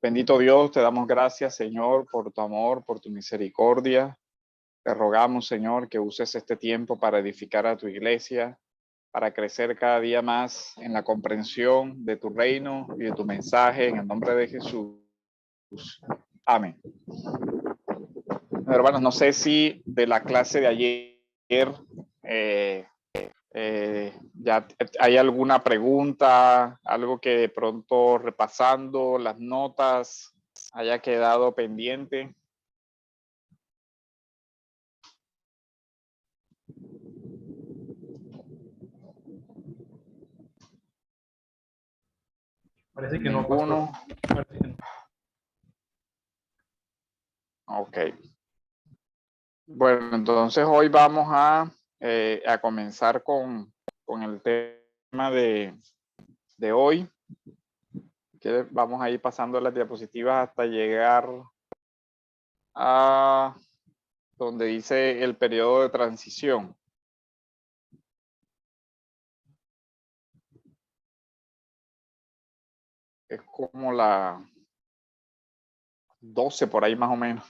Bendito Dios, te damos gracias, Señor, por tu amor, por tu misericordia. Te rogamos, Señor, que uses este tiempo para edificar a tu iglesia, para crecer cada día más en la comprensión de tu reino y de tu mensaje, en el nombre de Jesús. Amén. Hermanos, no sé si de la clase de ayer ya hay alguna pregunta, algo que de pronto repasando las notas haya quedado pendiente. Parece que no, ¿Ninguno? pastor. Parece que no. Ok. Bueno, entonces hoy vamos a comenzar con el tema de hoy. Que vamos a ir pasando las diapositivas hasta llegar a donde dice el periodo de transición. Es como la 12 por ahí más o menos.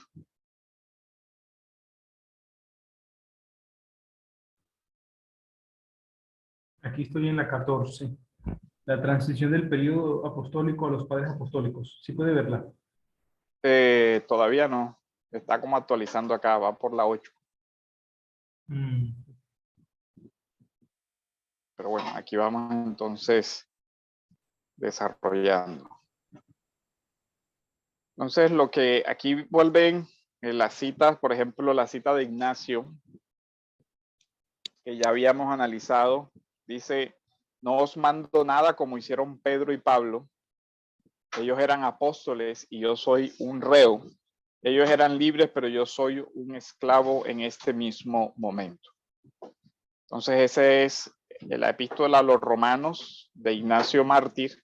Aquí estoy en la 14. La transición del periodo apostólico a los padres apostólicos. ¿Sí puede verla? Todavía no. Está como actualizando acá, va por la 8. Pero bueno, aquí vamos entonces desarrollando. Entonces, lo que aquí vuelven las citas, por ejemplo, la cita de Ignacio, que ya habíamos analizado, dice, no os mando nada como hicieron Pedro y Pablo. Ellos eran apóstoles y yo soy un reo. Ellos eran libres, pero yo soy un esclavo en este mismo momento. Entonces, ese es la epístola a los romanos de Ignacio Mártir.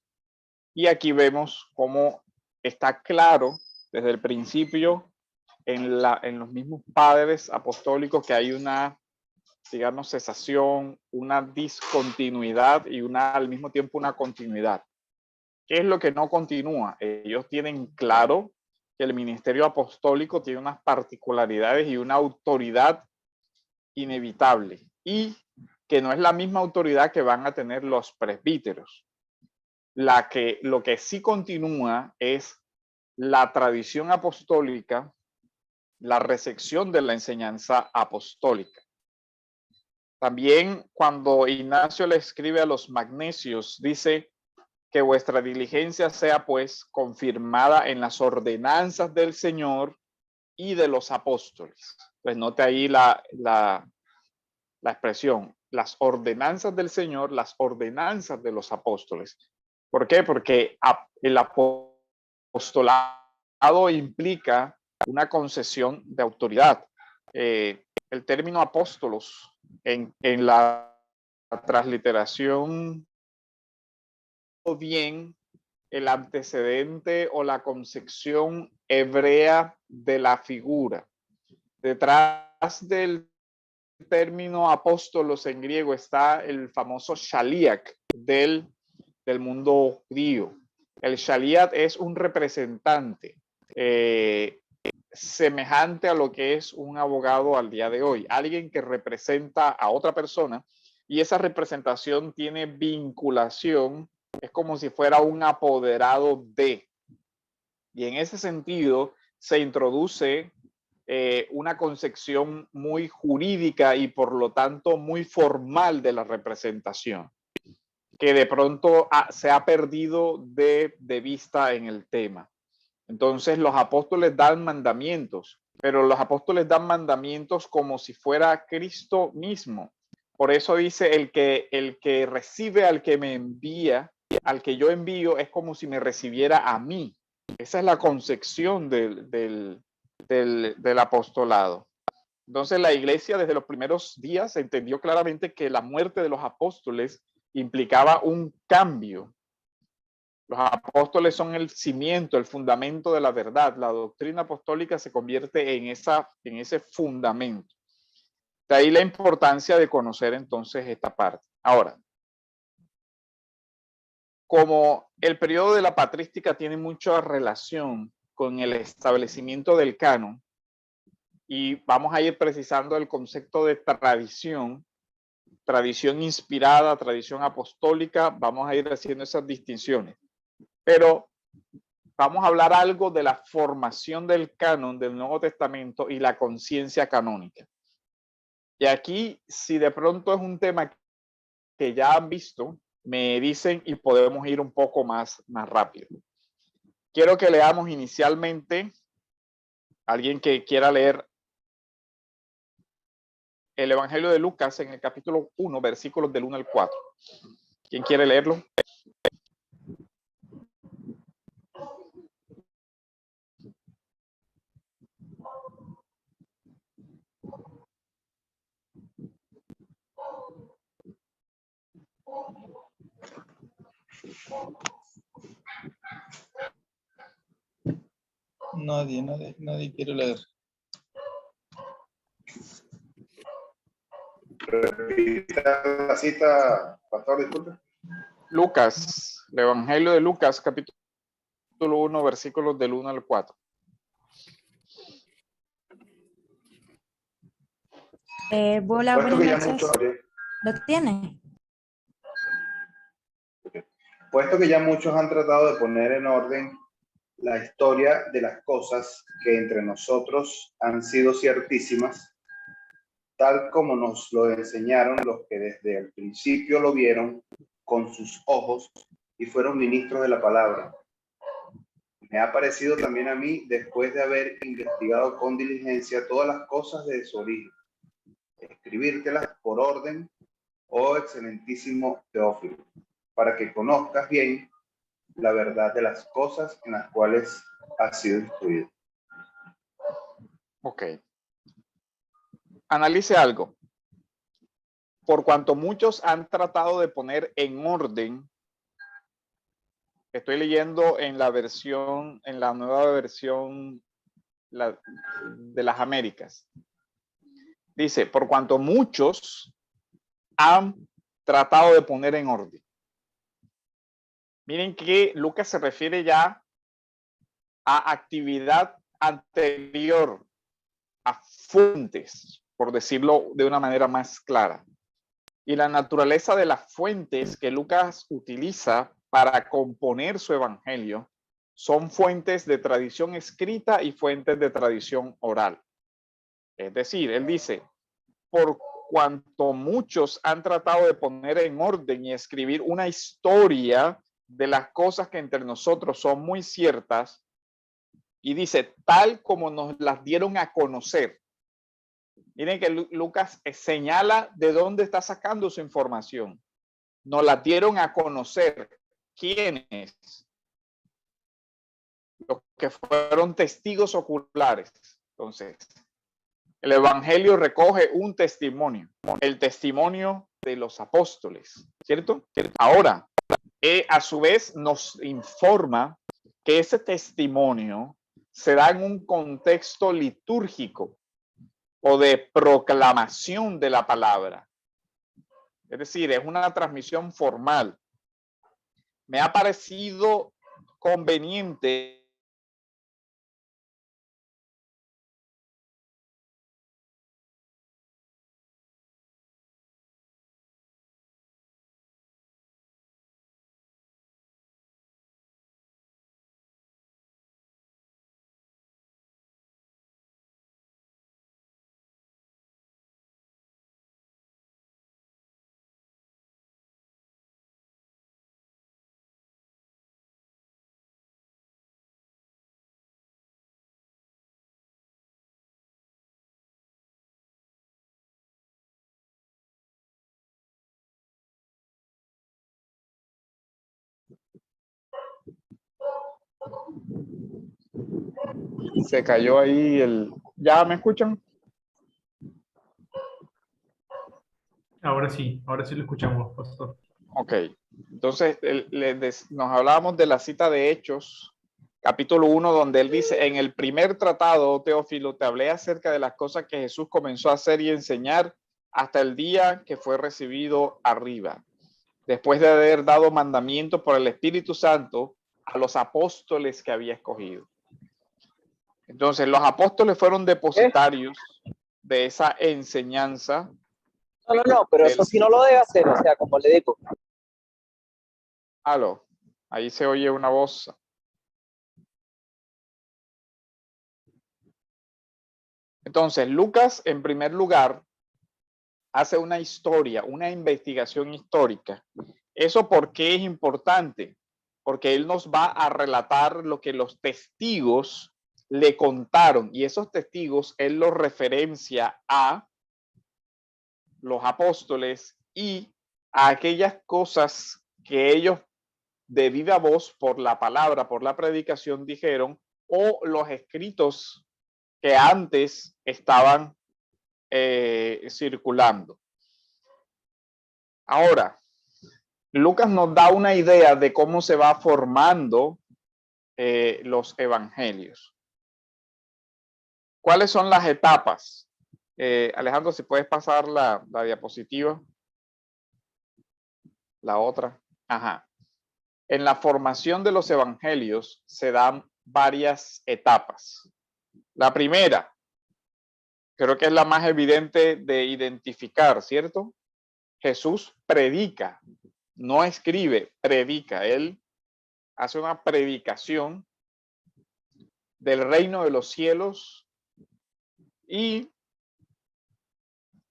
Y aquí vemos cómo está claro desde el principio en los mismos padres apostólicos que hay una, digamos, cesación, una discontinuidad y al mismo tiempo una continuidad. ¿Qué es lo que no continúa? Ellos tienen claro que el ministerio apostólico tiene unas particularidades y una autoridad inevitable y que no es la misma autoridad que van a tener los presbíteros. Lo que sí continúa es la tradición apostólica, la recepción de la enseñanza apostólica. También cuando Ignacio le escribe a los magnesios, dice que vuestra diligencia sea pues confirmada en las ordenanzas del Señor y de los apóstoles. Pues note ahí la expresión, las ordenanzas del Señor, las ordenanzas de los apóstoles. ¿Por qué? Porque el apostolado implica una concesión de autoridad. El término apóstolos en la transliteración o bien el antecedente o la concepción hebrea de la figura. Detrás del término apóstolos en griego está el famoso shaliach del mundo judío. El shaliach es un representante semejante a lo que es un abogado al día de hoy, alguien que representa a otra persona y esa representación tiene vinculación, es como si fuera un apoderado de. Y en ese sentido se introduce una concepción muy jurídica y por lo tanto muy formal de la representación, que de pronto se ha perdido de vista en el tema. Entonces los apóstoles dan mandamientos, pero los apóstoles dan mandamientos como si fuera Cristo mismo. Por eso dice el que recibe al que me envía, al que yo envío, es como si me recibiera a mí. Esa es la concepción del apostolado. Entonces la iglesia desde los primeros días entendió claramente que la muerte de los apóstoles implicaba un cambio. Los apóstoles son el cimiento, el fundamento de la verdad. La doctrina apostólica se convierte en ese fundamento. De ahí la importancia de conocer entonces esta parte. Ahora, como el periodo de la patrística tiene mucha relación con el establecimiento del canon, y vamos a ir precisando el concepto de tradición, tradición inspirada, tradición apostólica, vamos a ir haciendo esas distinciones. Pero vamos a hablar algo de la formación del canon del Nuevo Testamento y la conciencia canónica. Y aquí, si de pronto es un tema que ya han visto, me dicen y podemos ir un poco más rápido. Quiero que leamos inicialmente, alguien que quiera leer el Evangelio de Lucas en el capítulo 1, versículos del 1 al 4. ¿Quién quiere leerlo? Nadie quiere leer. Repita la cita, pastor, disculpe. Lucas, el Evangelio de Lucas, capítulo 1, versículos del 1 al 4. Hola, Puesto que ya buenas noches. ¿Lo tiene? Puesto que ya muchos han tratado de poner en orden la historia de las cosas que entre nosotros han sido ciertísimas, tal como nos lo enseñaron los que desde el principio lo vieron con sus ojos y fueron ministros de la palabra. Me ha parecido también a mí, después de haber investigado con diligencia todas las cosas de su origen, escribírtelas por orden, oh excelentísimo Teófilo, para que conozcas bien la verdad de las cosas en las cuales has sido instruido. Ok. Analice algo. Por cuanto muchos han tratado de poner en orden, estoy leyendo en la versión, en la nueva versión de las Américas. Dice, por cuanto muchos han tratado de poner en orden. Miren que Lucas se refiere ya a actividad anterior, a fuentes, por decirlo de una manera más clara. Y la naturaleza de las fuentes que Lucas utiliza para componer su evangelio son fuentes de tradición escrita y fuentes de tradición oral. Es decir, él dice, por cuanto muchos han tratado de poner en orden y escribir una historia de las cosas que entre nosotros son muy ciertas, y dice, tal como nos las dieron a conocer. Miren que Lucas señala de dónde está sacando su información. Nos las dieron a conocer. ¿Quiénes? Los que fueron testigos oculares. Entonces, el Evangelio recoge un testimonio, el testimonio de los apóstoles, ¿cierto? Ahora, a su vez nos informa que ese testimonio se da en un contexto litúrgico o de proclamación de la palabra. Es decir, es una transmisión formal. Me ha parecido conveniente se cayó ahí el... ¿Ya me escuchan? Ahora sí lo escuchamos, pastor. Ok, entonces nos hablábamos de la cita de Hechos, capítulo 1, donde él dice, en el primer tratado, Teófilo, te hablé acerca de las cosas que Jesús comenzó a hacer y enseñar hasta el día que fue recibido arriba. después de haber dado mandamiento por el Espíritu Santo a los apóstoles que había escogido. Entonces, los apóstoles fueron depositarios de esa enseñanza. No, pero eso sí no lo debe hacer, o sea, como le digo. Aló, ahí se oye una voz. Entonces, Lucas, en primer lugar, hace una historia, una investigación histórica. ¿Eso por qué es importante? Porque él nos va a relatar lo que los testigos le contaron, y esos testigos él los referencia a los apóstoles y a aquellas cosas que ellos de viva voz por la palabra, por la predicación dijeron, o los escritos que antes estaban circulando. Ahora, Lucas nos da una idea de cómo se va formando los evangelios. ¿Cuáles son las etapas? Alejandro, si puedes pasar la diapositiva. La otra. Ajá. En la formación de los evangelios se dan varias etapas. La primera, creo que es la más evidente de identificar, ¿cierto? Jesús predica, no escribe, predica. Él hace una predicación del reino de los cielos y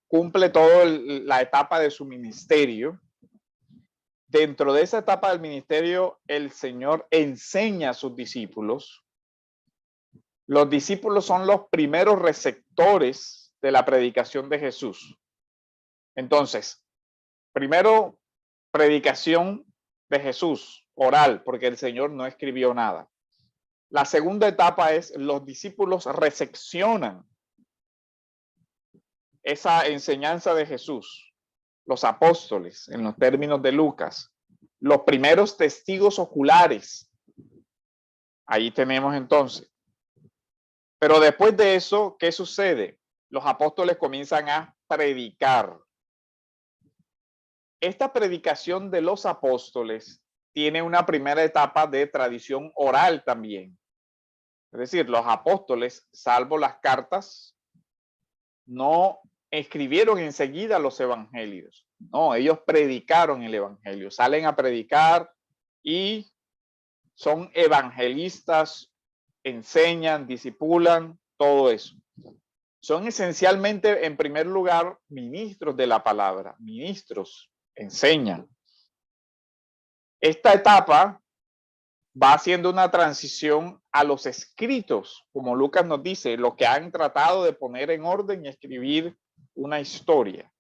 cumple toda la etapa de su ministerio. Dentro de esa etapa del ministerio, el Señor enseña a sus discípulos. Los discípulos son los primeros receptores de la predicación de Jesús. Entonces, primero, predicación de Jesús, oral, porque el Señor no escribió nada. La segunda etapa es los discípulos recepcionan esa enseñanza de Jesús. Los apóstoles, en los términos de Lucas, los primeros testigos oculares. Ahí tenemos entonces. Pero después de eso, ¿qué sucede? Los apóstoles comienzan a predicar. Esta predicación de los apóstoles tiene una primera etapa de tradición oral también. Es decir, los apóstoles, salvo las cartas, no escribieron enseguida los evangelios. No, ellos predicaron el evangelio, salen a predicar y son evangelistas, enseñan, discipulan, todo eso. Son esencialmente, en primer lugar, ministros de la palabra, ministros, enseñan. Esta etapa va haciendo una transición a los escritos, como Lucas nos dice, lo que han tratado de poner en orden y escribir una historia.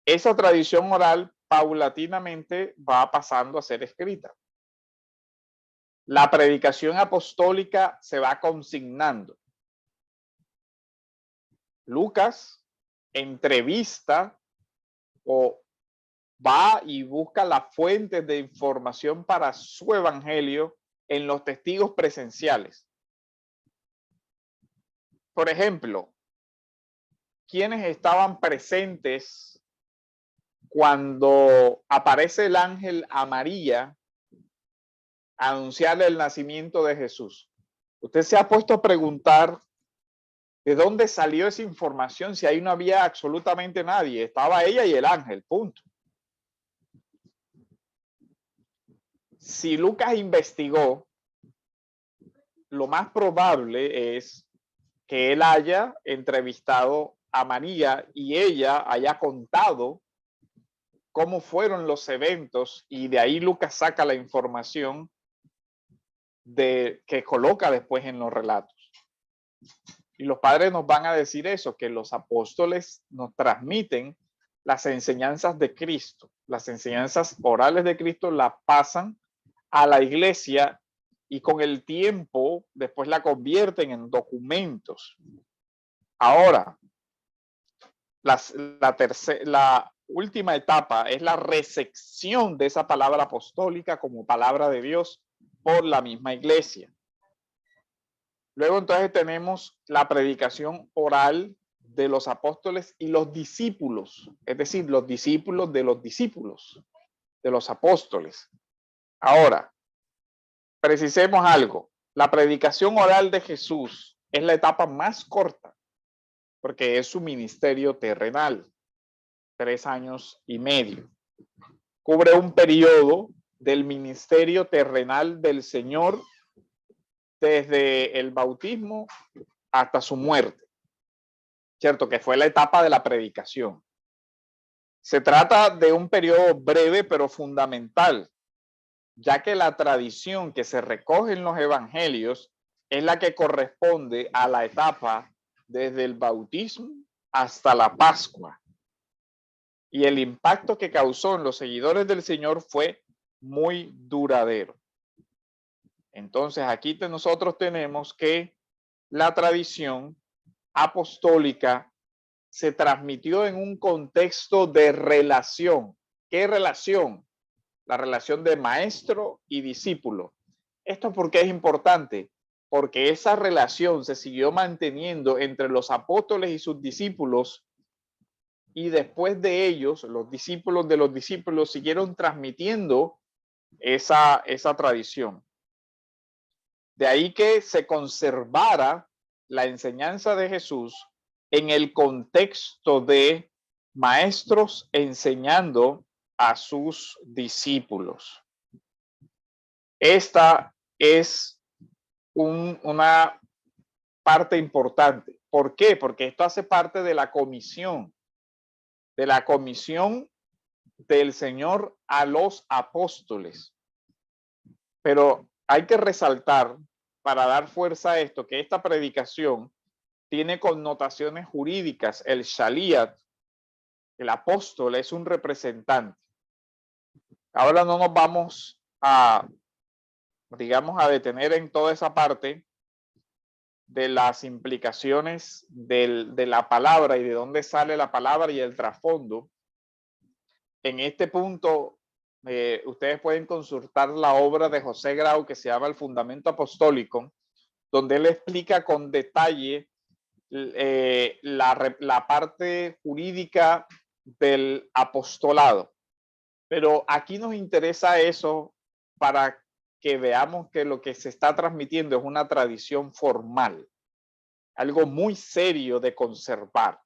Esa tradición oral paulatinamente va pasando a ser escrita. La predicación apostólica se va consignando. Lucas entrevista o va y busca las fuentes de información para su evangelio en los testigos presenciales. Por ejemplo, ¿quiénes estaban presentes cuando aparece el ángel a María a anunciarle el nacimiento de Jesús? Usted se ha puesto a preguntar de dónde salió esa información si ahí no había absolutamente nadie. Estaba ella y el ángel, punto. Si Lucas investigó, lo más probable es que él haya entrevistado a María y ella haya contado cómo fueron los eventos y de ahí Lucas saca la información que coloca después en los relatos. Y los padres nos van a decir eso, que los apóstoles nos transmiten las enseñanzas de Cristo, las enseñanzas orales de Cristo las pasan a la iglesia y con el tiempo después la convierten en documentos. Ahora, la última etapa es la recepción de esa palabra apostólica como palabra de Dios por la misma iglesia. Luego entonces tenemos la predicación oral de los apóstoles y los discípulos, es decir, los discípulos de los apóstoles. Ahora, precisemos algo. La predicación oral de Jesús es la etapa más corta, porque es su ministerio terrenal, 3 años y medio. Cubre un periodo del ministerio terrenal del Señor desde el bautismo hasta su muerte, ¿cierto? Que fue la etapa de la predicación. Se trata de un periodo breve pero fundamental, ya que la tradición que se recoge en los evangelios es la que corresponde a la etapa desde el bautismo hasta la Pascua. Y el impacto que causó en los seguidores del Señor fue muy duradero. Entonces aquí nosotros tenemos que la tradición apostólica se transmitió en un contexto de relación. ¿Qué relación? La relación de maestro y discípulo. ¿Esto por qué es importante? Porque esa relación se siguió manteniendo entre los apóstoles y sus discípulos, y después de ellos, los discípulos de los discípulos siguieron transmitiendo esa tradición. De ahí que se conservara la enseñanza de Jesús en el contexto de maestros enseñando a sus discípulos. Esta es una parte importante. ¿Por qué? Porque esto hace parte de la comisión del Señor a los apóstoles. Pero hay que resaltar, para dar fuerza a esto, que esta predicación tiene connotaciones jurídicas. El shaliach, el apóstol, es un representante. Ahora no nos vamos a, digamos, a detener en toda esa parte de las implicaciones de la palabra y de dónde sale la palabra y el trasfondo. En este punto, ustedes pueden consultar la obra de José Grau que se llama El Fundamento Apostólico, donde él explica con detalle la parte jurídica del apostolado. Pero aquí nos interesa eso para que veamos que lo que se está transmitiendo es una tradición formal, algo muy serio de conservar.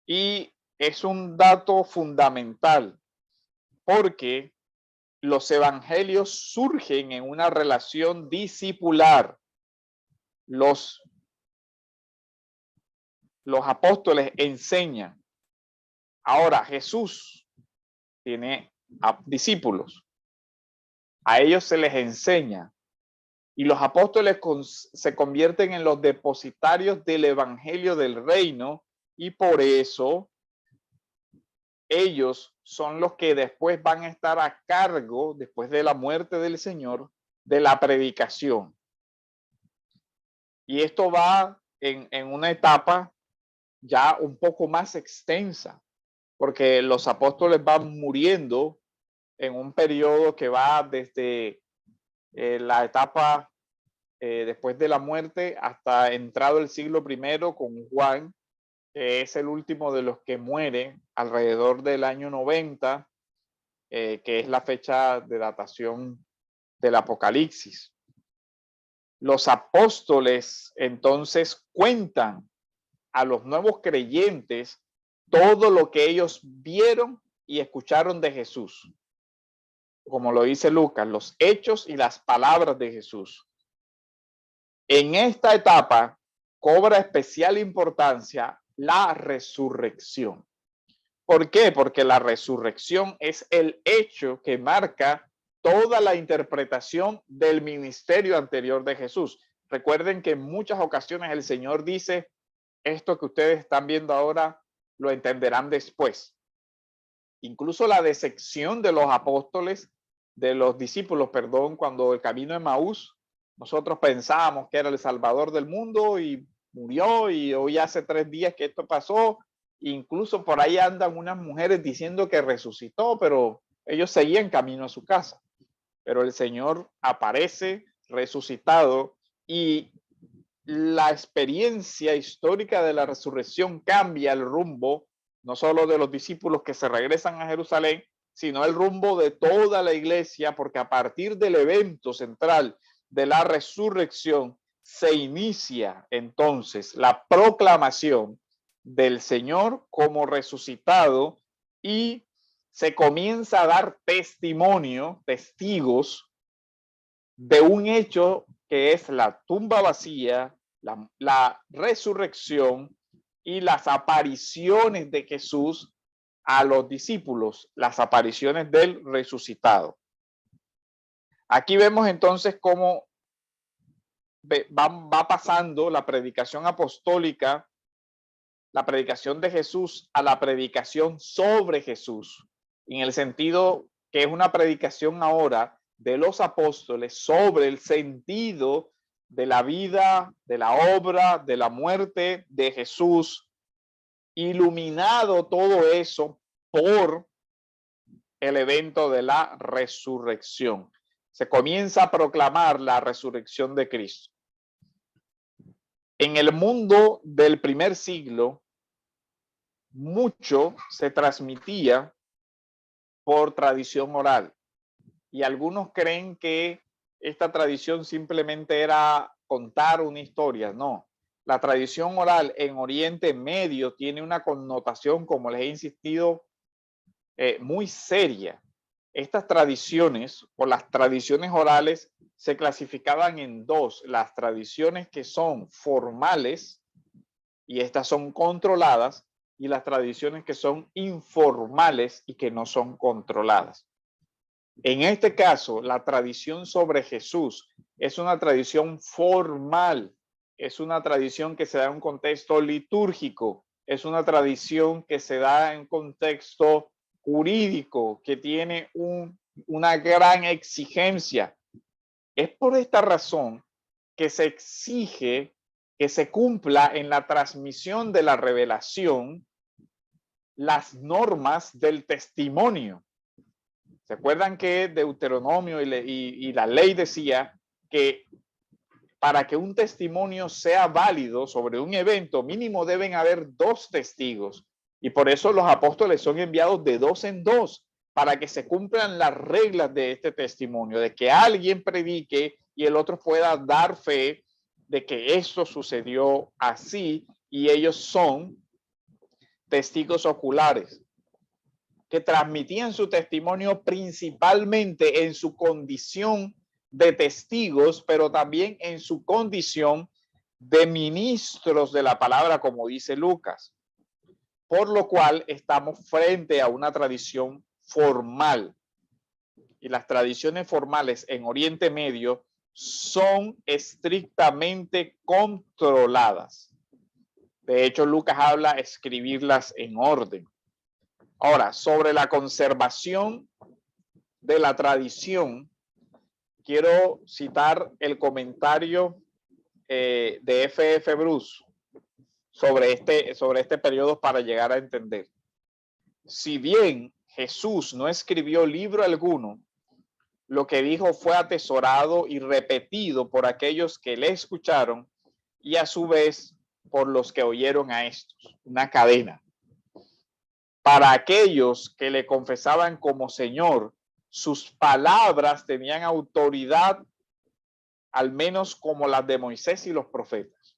Y es un dato fundamental porque los evangelios surgen en una relación discipular. Los apóstoles enseñan. Ahora Jesús tiene discípulos. A ellos se les enseña. Y los apóstoles se convierten en los depositarios del evangelio del reino, y por eso ellos son los que después van a estar a cargo, después de la muerte del Señor, de la predicación. Y esto va en una etapa ya un poco más extensa, porque los apóstoles van muriendo en un periodo que va desde la etapa después de la muerte hasta entrado el siglo I con Juan, que es el último de los que muere alrededor del año 90, que es la fecha de datación del Apocalipsis. Los apóstoles entonces cuentan a los nuevos creyentes todo lo que ellos vieron y escucharon de Jesús. Como lo dice Lucas, los hechos y las palabras de Jesús. En esta etapa cobra especial importancia la resurrección. ¿Por qué? Porque la resurrección es el hecho que marca toda la interpretación del ministerio anterior de Jesús. Recuerden que en muchas ocasiones el Señor dice, esto que ustedes están viendo ahora lo entenderán después. Incluso la decepción de los apóstoles, de los discípulos, perdón, cuando el camino de Emaús, nosotros pensábamos que era el Salvador del mundo y murió, y hoy hace 3 días que esto pasó. Incluso por ahí andan unas mujeres diciendo que resucitó, pero ellos seguían camino a su casa. Pero el Señor aparece resucitado y la experiencia histórica de la resurrección cambia el rumbo, no solo de los discípulos que se regresan a Jerusalén, sino el rumbo de toda la iglesia, porque a partir del evento central de la resurrección se inicia entonces la proclamación del Señor como resucitado y se comienza a dar testimonio, testigos de un hecho que es la tumba vacía, la resurrección y las apariciones de Jesús a los discípulos, las apariciones del resucitado. Aquí vemos entonces cómo va pasando la predicación apostólica, la predicación de Jesús a la predicación sobre Jesús, en el sentido que es una predicación ahora de los apóstoles sobre el sentido de la vida, de la obra, de la muerte de Jesús, iluminado todo eso por el evento de la resurrección. Se comienza a proclamar la resurrección de Cristo. En el mundo del primer siglo, mucho se transmitía por tradición oral. Y algunos creen que esta tradición simplemente era contar una historia. No, la tradición oral en Oriente Medio tiene una connotación, como les he insistido, muy seria. Estas tradiciones o las tradiciones orales se clasificaban en dos: las tradiciones que son formales y estas son controladas, y las tradiciones que son informales y que no son controladas. En este caso, la tradición sobre Jesús es una tradición formal, es una tradición que se da en un contexto litúrgico, es una tradición que se da en contexto jurídico, que tiene una gran exigencia. Es por esta razón que se exige que se cumpla en la transmisión de la revelación las normas del testimonio. ¿Se acuerdan que Deuteronomio y la ley decía que para que un testimonio sea válido sobre un evento, mínimo deben haber 2 testigos? Y por eso los apóstoles son enviados de 2 en 2, para que se cumplan las reglas de este testimonio, de que alguien predique y el otro pueda dar fe de que esto sucedió así, y ellos son testigos oculares que transmitían su testimonio principalmente en su condición de testigos, pero también en su condición de ministros de la palabra, como dice Lucas. Por lo cual estamos frente a una tradición formal. Y las tradiciones formales en Oriente Medio son estrictamente controladas. De hecho, Lucas habla de escribirlas en orden. Ahora, sobre la conservación de la tradición, quiero citar el comentario de F.F. Bruce sobre este periodo para llegar a entender. Si bien Jesús no escribió libro alguno, lo que dijo fue atesorado y repetido por aquellos que le escucharon y a su vez por los que oyeron a estos. Una cadena. Para aquellos que le confesaban como Señor, sus palabras tenían autoridad, al menos como las de Moisés y los profetas.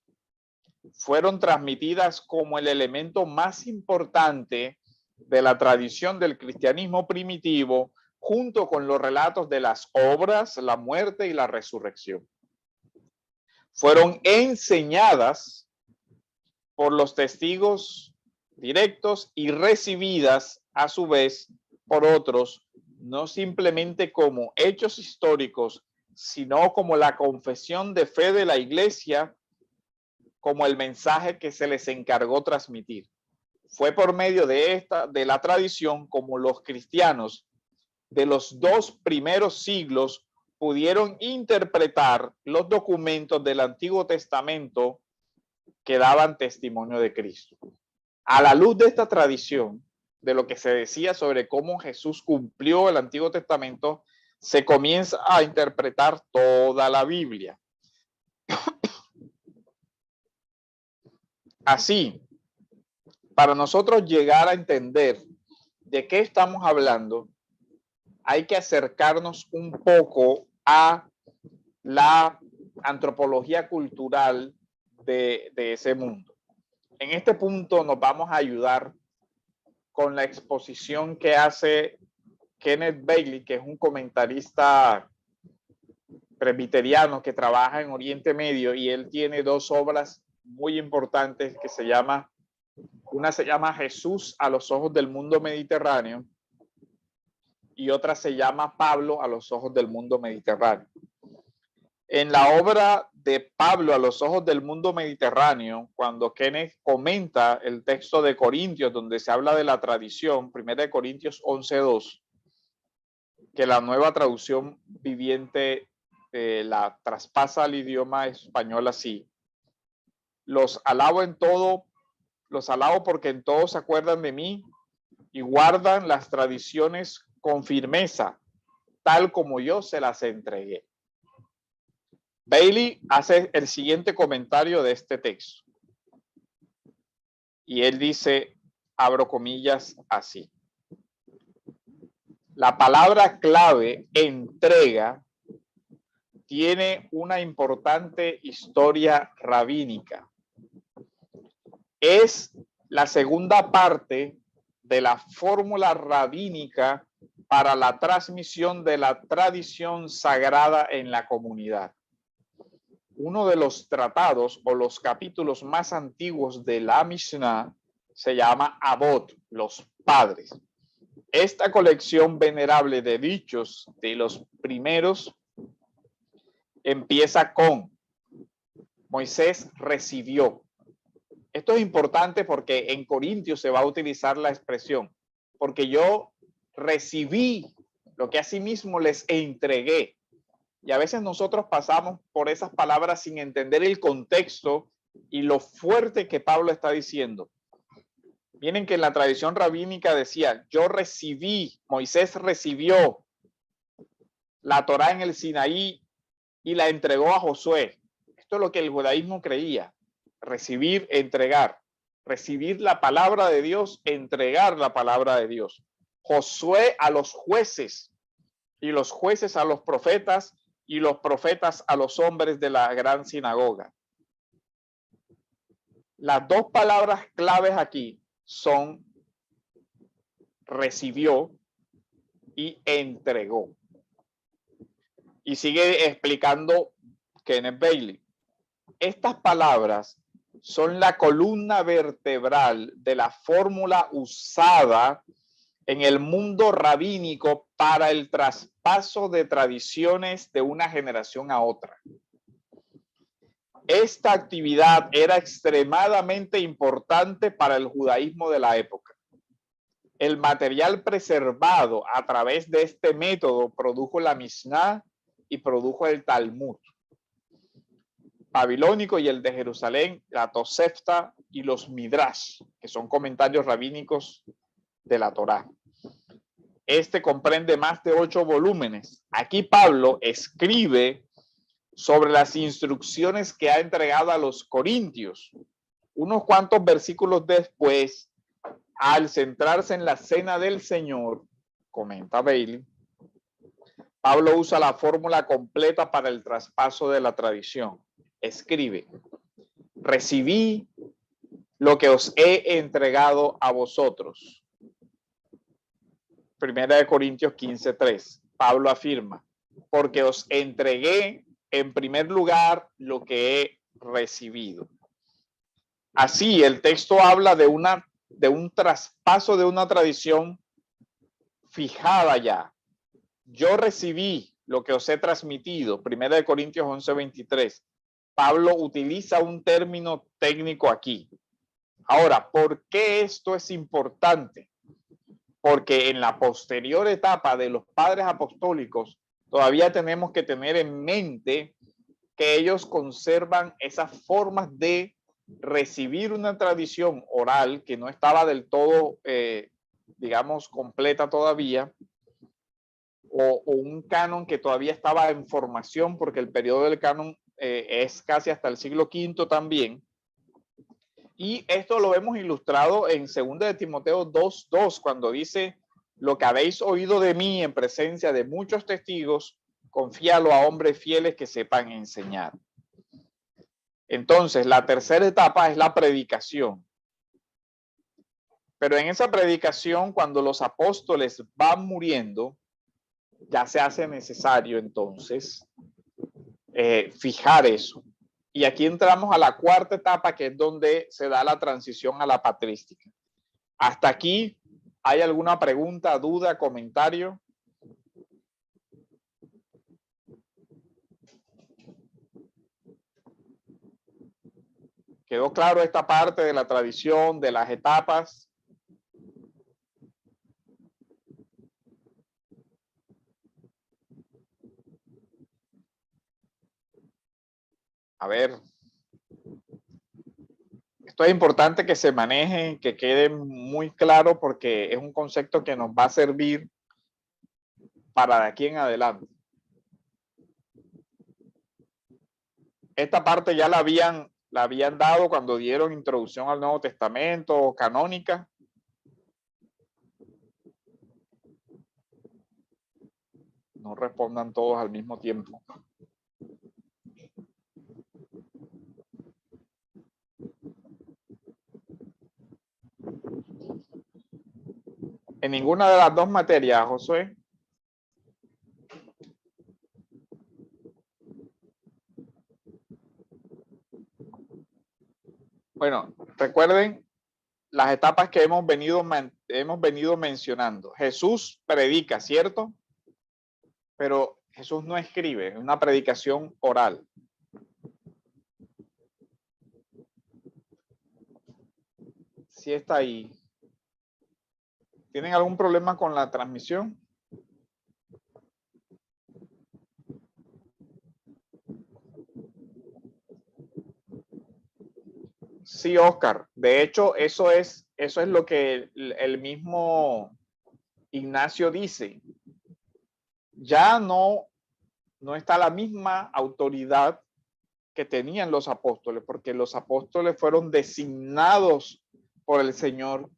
Fueron transmitidas como el elemento más importante de la tradición del cristianismo primitivo, junto con los relatos de las obras, la muerte y la resurrección. Fueron enseñadas por los testigos directos y recibidas a su vez por otros, no simplemente como hechos históricos, sino como la confesión de fe de la iglesia, como el mensaje que se les encargó transmitir. Fue por medio de la tradición como los cristianos de los 2 primeros siglos pudieron interpretar los documentos del Antiguo Testamento que daban testimonio de Cristo. A la luz de esta tradición, de lo que se decía sobre cómo Jesús cumplió el Antiguo Testamento, se comienza a interpretar toda la Biblia. Así, para nosotros llegar a entender de qué estamos hablando, hay que acercarnos un poco a la antropología cultural de ese mundo. En este punto nos vamos a ayudar con la exposición que hace Kenneth Bailey, que es un comentarista presbiteriano que trabaja en Oriente Medio, y él tiene dos obras muy importantes que una se llama Jesús a los ojos del mundo mediterráneo y otra se llama Pablo a los ojos del mundo mediterráneo. En la obra de Pablo a los ojos del mundo mediterráneo, cuando Kenneth comenta el texto de Corintios, donde se habla de la tradición, 1 Corintios 11:2, que la nueva traducción viviente la traspasa al idioma español así: los alabo en todo, los alabo porque en todo se acuerdan de mí y guardan las tradiciones con firmeza, tal como yo se las entregué. Bailey hace el siguiente comentario de este texto. Y él dice, abro comillas, así: la palabra clave, entrega, tiene una importante historia rabínica. Es la segunda parte de la fórmula rabínica para la transmisión de la tradición sagrada en la comunidad. Uno de los tratados o los capítulos más antiguos de la Mishnah se llama Avot, los padres. Esta colección venerable de dichos de los primeros empieza con Moisés recibió. Esto es importante porque en Corintios se va a utilizar la expresión, porque yo recibí lo que asimismo les entregué. Y a veces nosotros pasamos por esas palabras sin entender el contexto y lo fuerte que Pablo está diciendo. Miren que en la tradición rabínica decía, yo recibí, Moisés recibió la Torá en el Sinaí y la entregó a Josué. Esto es lo que el judaísmo creía: recibir, entregar, recibir la palabra de Dios, entregar la palabra de Dios. Josué a los jueces y los jueces a los profetas y los profetas a los hombres de la gran sinagoga. Las dos palabras claves aquí son recibió y entregó. Y sigue explicando Kenneth Bailey. Estas palabras son la columna vertebral de la fórmula usada en el mundo rabínico para el traspaso de tradiciones de una generación a otra. Esta actividad era extremadamente importante para el judaísmo de la época. El material preservado a través de este método produjo la Mishnah y produjo el Talmud babilónico y el de Jerusalén, la Tosefta y los Midrash, que son comentarios rabínicos de la Torá. Este comprende más de 8 volúmenes. Aquí Pablo escribe sobre las instrucciones que ha entregado a los corintios. Unos cuantos versículos después, al centrarse en la cena del Señor, comenta Bailey, Pablo usa la fórmula completa para el traspaso de la tradición. Escribe, recibí lo que os he entregado a vosotros. 1 Corintios 15:3. Pablo afirma, porque os entregué en primer lugar lo que he recibido. Así, el texto habla de un traspaso de una tradición fijada ya. Yo recibí lo que os he transmitido. 1 Corintios 11:23. Pablo utiliza un término técnico aquí. Ahora, ¿por qué esto es importante? Porque en la posterior etapa de los padres apostólicos todavía tenemos que tener en mente que ellos conservan esas formas de recibir una tradición oral que no estaba del todo, digamos, completa todavía, o un canon que todavía estaba en formación, porque el periodo del canon es casi hasta el siglo V también. Y esto lo vemos ilustrado en 2 de Timoteo 2:2, cuando dice, lo que habéis oído de mí en presencia de muchos testigos, confíalo a hombres fieles que sepan enseñar. Entonces, la tercera etapa es la predicación. Pero en esa predicación, cuando los apóstoles van muriendo, ya se hace necesario entonces fijar eso. Y aquí entramos a la cuarta etapa, que es donde se da la transición a la patrística. Hasta aquí, ¿hay alguna pregunta, duda, comentario? ¿Quedó claro esta parte de la tradición, de las etapas? A ver. Esto es importante que se maneje, que quede muy claro, porque es un concepto que nos va a servir para de aquí en adelante. Esta parte ya la habían dado cuando dieron introducción al Nuevo Testamento, canónica. No respondan todos al mismo tiempo. En ninguna de las dos materias, Josué. Bueno, recuerden las etapas que hemos venido mencionando. Jesús predica, ¿cierto? Pero Jesús no escribe, es una predicación oral. Sí está ahí. ¿Tienen algún problema con la transmisión? Sí, Oscar. De hecho, eso es lo que el mismo Ignacio dice. Ya no está la misma autoridad que tenían los apóstoles, porque los apóstoles fueron designados por el Señor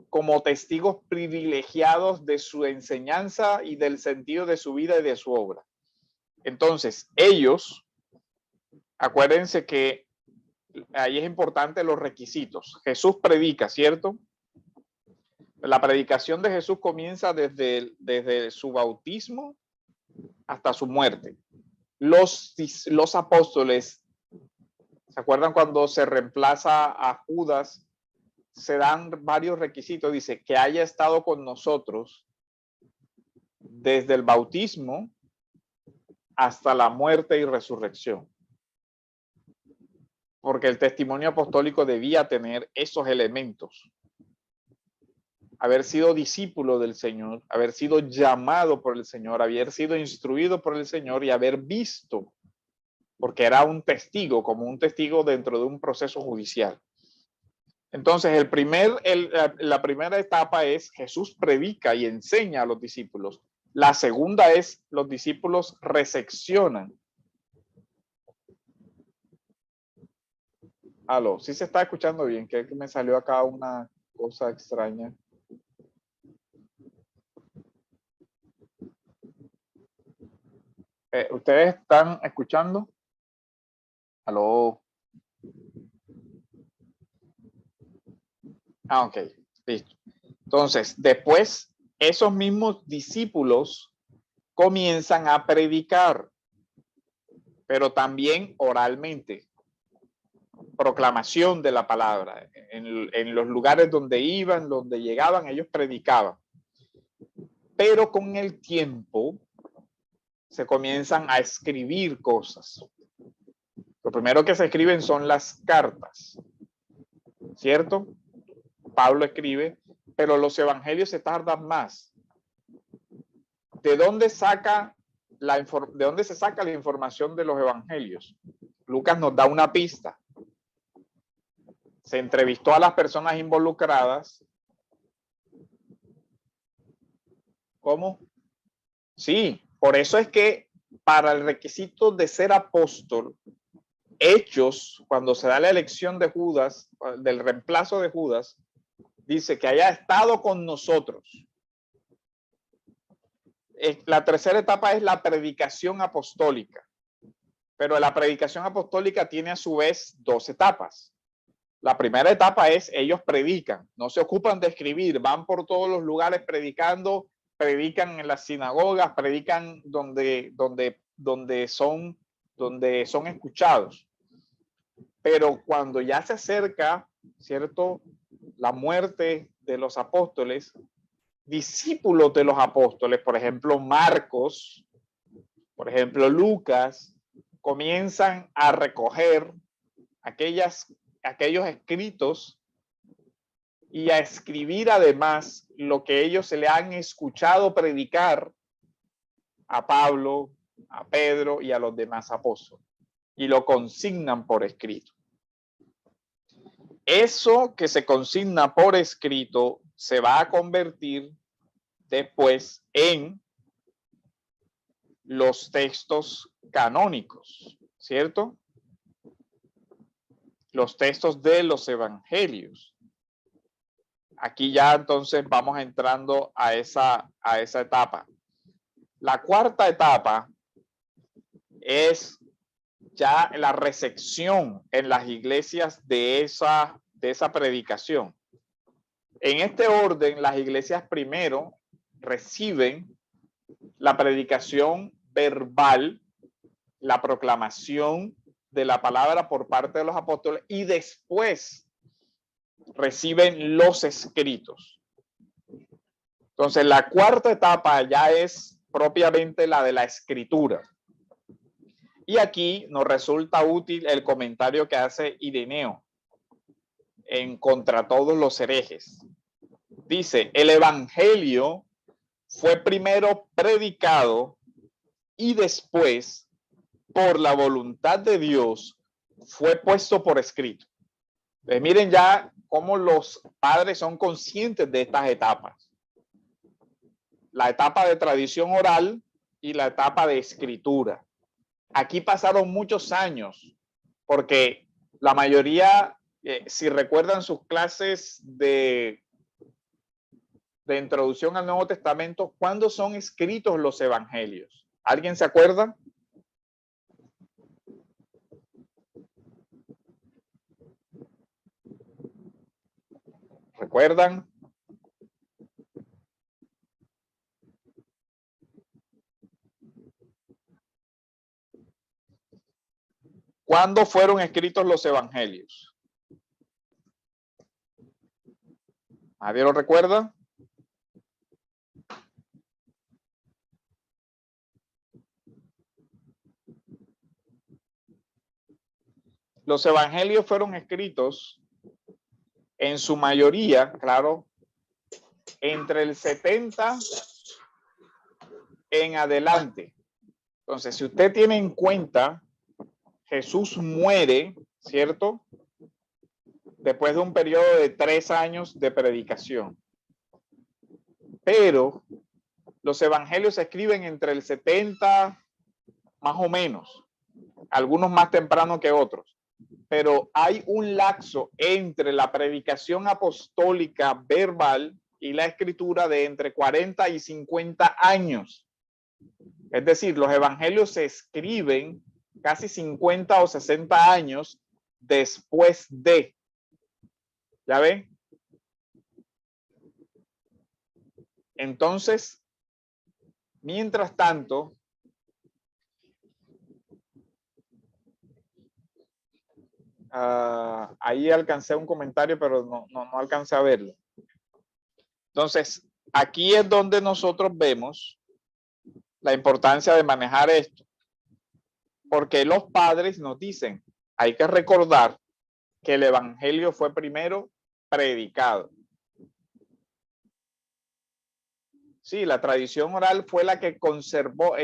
como testigos privilegiados de su enseñanza y del sentido de su vida y de su obra. Entonces, ellos, acuérdense que ahí es importante los requisitos. Jesús predica, ¿cierto? La predicación de Jesús comienza desde su bautismo hasta su muerte. Los apóstoles, ¿se acuerdan cuando se reemplaza a Judas? Se dan varios requisitos. Dice que haya estado con nosotros desde el bautismo hasta la muerte y resurrección. Porque el testimonio apostólico debía tener esos elementos. Haber sido discípulo del Señor, haber sido llamado por el Señor, haber sido instruido por el Señor y haber visto, porque era un testigo, como un testigo dentro de un proceso judicial. Entonces, la primera etapa es Jesús predica y enseña a los discípulos. La segunda es los discípulos recepcionan. Aló, ¿sí se está escuchando bien? Que me salió acá una cosa extraña. ¿Ustedes están escuchando? Aló. Ok, listo. Entonces, después, esos mismos discípulos comienzan a predicar, pero también oralmente. Proclamación de la palabra. En los lugares donde iban, donde llegaban, ellos predicaban. Pero con el tiempo se comienzan a escribir cosas. Lo primero que se escriben son las cartas, ¿cierto? Pablo escribe, pero los evangelios se tardan más. ¿De dónde se saca la información de los evangelios? Lucas nos da una pista. Se entrevistó a las personas involucradas. ¿Cómo? Sí, por eso es que para el requisito de ser apóstol, Hechos, cuando se da la elección de Judas, del reemplazo de Judas, dice que haya estado con nosotros. La tercera etapa es la predicación apostólica, pero la predicación apostólica tiene a su vez dos etapas. La primera etapa es ellos predican, no se ocupan de escribir, van por todos los lugares predicando, predican en las sinagogas, predican donde son escuchados. Pero cuando ya se acerca, ¿cierto?, la muerte de los apóstoles, discípulos de los apóstoles, por ejemplo, Marcos, por ejemplo, Lucas, comienzan a recoger aquellos escritos y a escribir además lo que ellos se le han escuchado predicar a Pablo, a Pedro y a los demás apóstoles, y lo consignan por escrito. Eso que se consigna por escrito se va a convertir después en los textos canónicos, ¿cierto? Los textos de los evangelios. Aquí ya entonces vamos entrando a esa etapa. La cuarta etapa es ya la recepción en las iglesias de esa predicación. En este orden, las iglesias primero reciben la predicación verbal, la proclamación de la palabra por parte de los apóstoles, y después reciben los escritos. Entonces, la cuarta etapa ya es propiamente la de la escritura. Y aquí nos resulta útil el comentario que hace Ireneo en Contra todos los herejes. Dice, el evangelio fue primero predicado y después, por la voluntad de Dios, fue puesto por escrito. Entonces, miren ya cómo los padres son conscientes de estas etapas. La etapa de tradición oral y la etapa de escritura. Aquí pasaron muchos años, porque la mayoría, si recuerdan sus clases de introducción al Nuevo Testamento, ¿cuándo son escritos los evangelios? ¿Alguien se acuerda? ¿Recuerdan? ¿Cuándo fueron escritos los evangelios? ¿Nadie lo recuerda? Los evangelios fueron escritos en su mayoría, claro, entre el 70 en adelante. Entonces, si usted tiene en cuenta, Jesús muere, ¿cierto?, después de un periodo de 3 años de predicación. Pero los evangelios se escriben entre el 70, más o menos, algunos más temprano que otros. Pero hay un lapso entre la predicación apostólica verbal y la escritura de entre 40 y 50 años. Es decir, los evangelios se escriben casi 50 o 60 años después de. ¿Ya ven? Entonces, mientras tanto, ahí alcancé un comentario, pero no alcancé a verlo. Entonces, aquí es donde nosotros vemos la importancia de manejar esto. Porque los padres nos dicen, hay que recordar que el evangelio fue primero predicado. Sí, la tradición oral fue la que conservó,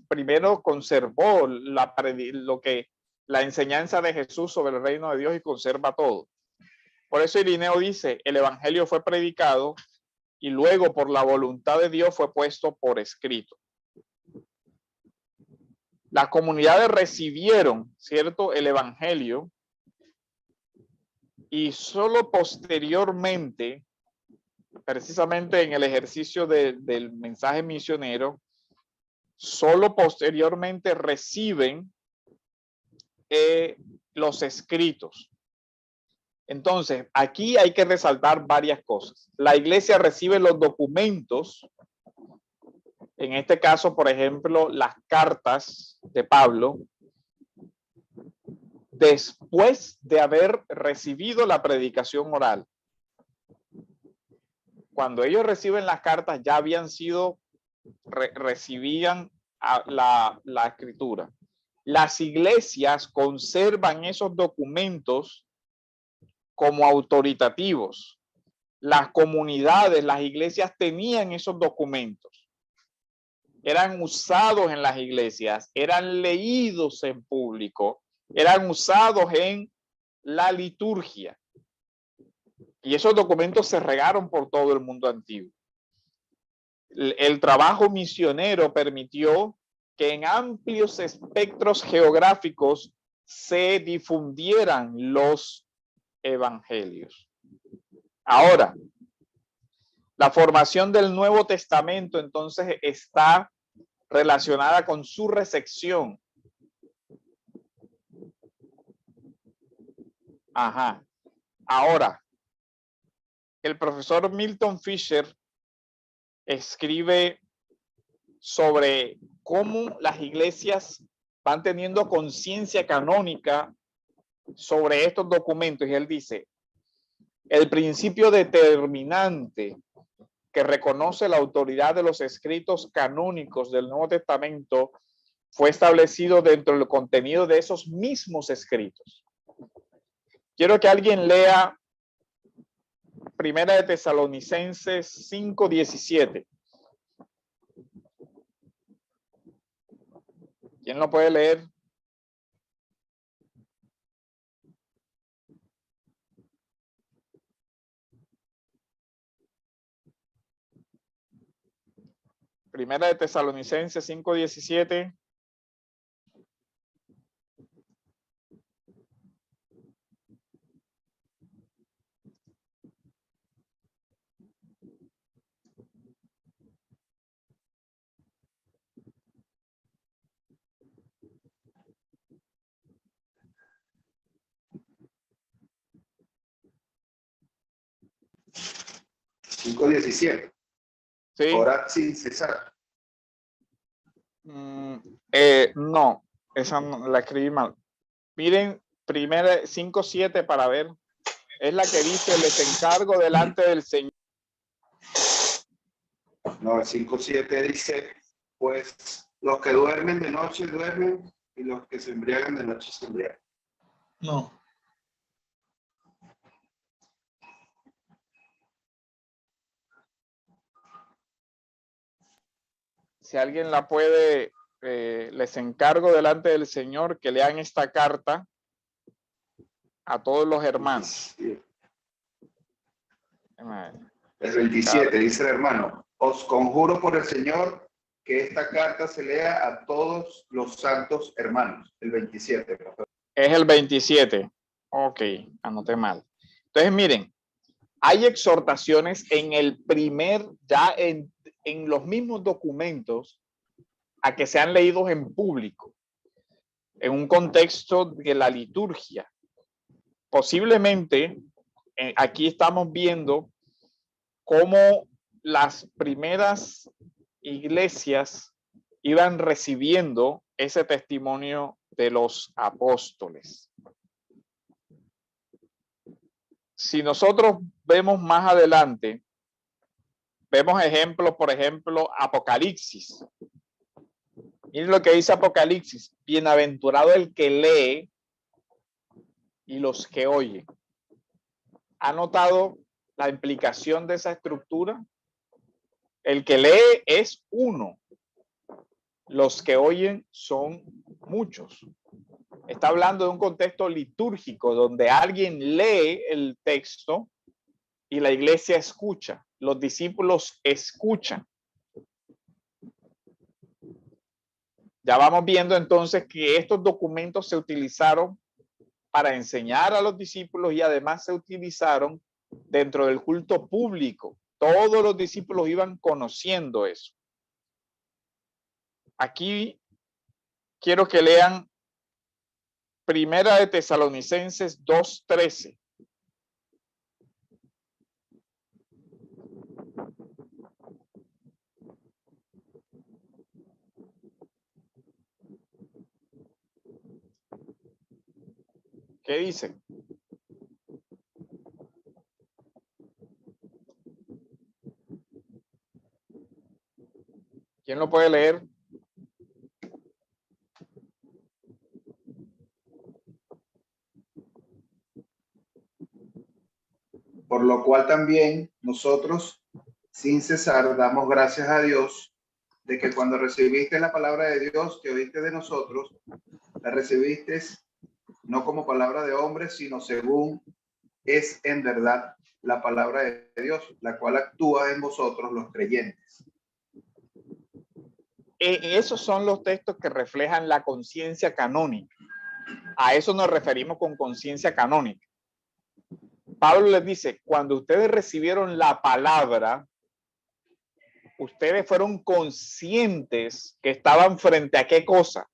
primero conservó la enseñanza de Jesús sobre el reino de Dios y conserva todo. Por eso Ireneo dice, el evangelio fue predicado y luego por la voluntad de Dios fue puesto por escrito. Las comunidades recibieron, ¿cierto?, el evangelio, y solo posteriormente, precisamente en el ejercicio del mensaje misionero, solo posteriormente reciben los escritos. Entonces, aquí hay que resaltar varias cosas. La iglesia recibe los documentos, en este caso, por ejemplo, las cartas de Pablo, después de haber recibido la predicación oral. Cuando ellos reciben las cartas, ya habían sido, recibían la escritura. Las iglesias conservan esos documentos como autoritativos. Las comunidades, las iglesias tenían esos documentos. Eran usados en las iglesias, eran leídos en público, eran usados en la liturgia. Y esos documentos se regaron por todo el mundo antiguo. El trabajo misionero permitió que en amplios espectros geográficos se difundieran los evangelios. Ahora, la formación del Nuevo Testamento entonces está relacionada con su recepción. Ajá. Ahora, el profesor Milton Fisher escribe sobre cómo las iglesias van teniendo conciencia canónica sobre estos documentos, y él dice: el principio determinante que reconoce la autoridad de los escritos canónicos del Nuevo Testamento fue establecido dentro del contenido de esos mismos escritos. Quiero que alguien lea Primera de Tesalonicenses 5:17. ¿Quién lo puede leer? Primera de Tesalonicenses 5:17. $5.17. Sí. Orad sin cesar. No, esa no, la escribí mal. Miren, primera 5:7 para ver. Es la que dice: les encargo delante del Señor. No, el 5:7 dice: pues los que duermen de noche duermen, y los que se embriagan de noche se embriagan. No. Si alguien la puede, les encargo delante del Señor que lean esta carta a todos los hermanos. El 27 dice el hermano: os conjuro por el Señor que esta carta se lea a todos los santos hermanos. El 27. Es el 27. Ok, anoté mal. Entonces, miren, hay exhortaciones en el primer, ya en los mismos documentos, a que sean leídos en público, en un contexto de la liturgia. Posiblemente, aquí estamos viendo cómo las primeras iglesias iban recibiendo ese testimonio de los apóstoles. Si nosotros vemos más adelante, vemos ejemplos, por ejemplo, Apocalipsis. Miren lo que dice Apocalipsis: bienaventurado el que lee y los que oyen. ¿Ha notado la implicación de esa estructura? El que lee es uno, los que oyen son muchos. Está hablando de un contexto litúrgico donde alguien lee el texto y la iglesia escucha, los discípulos escuchan. Ya vamos viendo entonces que estos documentos se utilizaron para enseñar a los discípulos y además se utilizaron dentro del culto público. Todos los discípulos iban conociendo eso. Aquí quiero que lean Primera de Tesalonicenses 2:13. ¿Qué dice? ¿Quién lo puede leer? Por lo cual también nosotros, sin cesar, damos gracias a Dios de que cuando recibiste la palabra de Dios que oíste de nosotros, la recibiste no como palabra de hombre, sino según es en verdad la palabra de Dios, la cual actúa en vosotros los creyentes. Esos son los textos que reflejan la conciencia canónica. A eso nos referimos con conciencia canónica. Pablo les dice, cuando ustedes recibieron la palabra, ustedes fueron conscientes que estaban frente a qué cosa?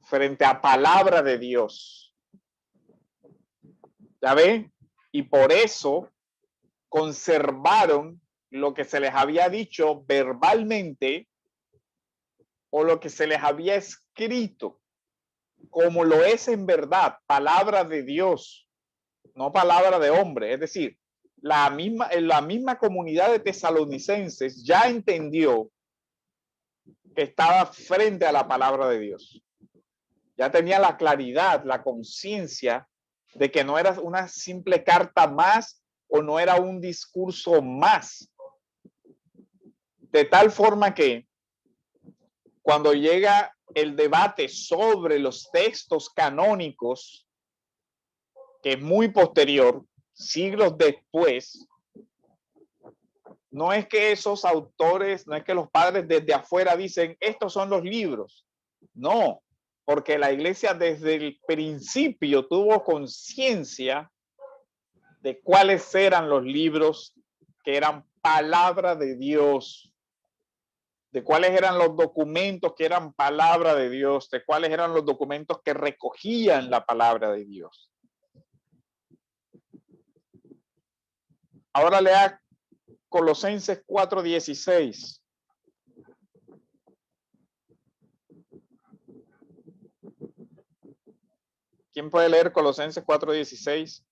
Frente a palabra de Dios. ¿Ya ven? Y por eso conservaron lo que se les había dicho verbalmente o lo que se les había escrito, como lo es en verdad, palabra de Dios, no palabra de hombre. Es decir, la misma comunidad de tesalonicenses ya entendió que estaba frente a la palabra de Dios. Ya tenía la claridad, la conciencia de que no era una simple carta más o no era un discurso más. De tal forma que cuando llega el debate sobre los textos canónicos, que es muy posterior, siglos después, no es que esos autores, no es que los padres desde afuera dicen, estos son los libros. No, porque la iglesia desde el principio tuvo conciencia de cuáles eran los libros que eran palabra de Dios, de cuáles eran los documentos que eran palabra de Dios, de cuáles eran los documentos que recogían la palabra de Dios. Ahora lea Colosenses 4:16. ¿Quién puede leer Colosenses 4:16?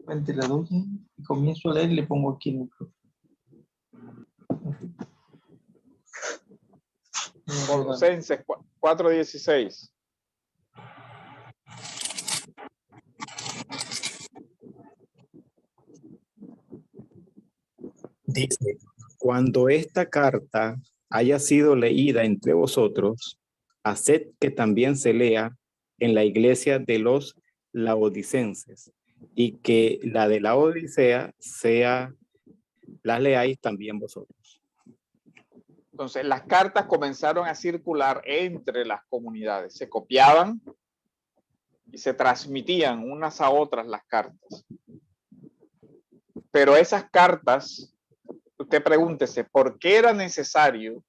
Ventilador y comienzo a leer y le pongo aquí el micrófono. Colosenses 4:16. Dice, cuando esta carta haya sido leída entre vosotros, haced que también se lea en la iglesia de los laodicenses, y que la de la Odisea la leáis también vosotros. Entonces, las cartas comenzaron a circular entre las comunidades, se copiaban y se transmitían unas a otras las cartas. Pero esas cartas, usted pregúntese, ¿por qué era necesario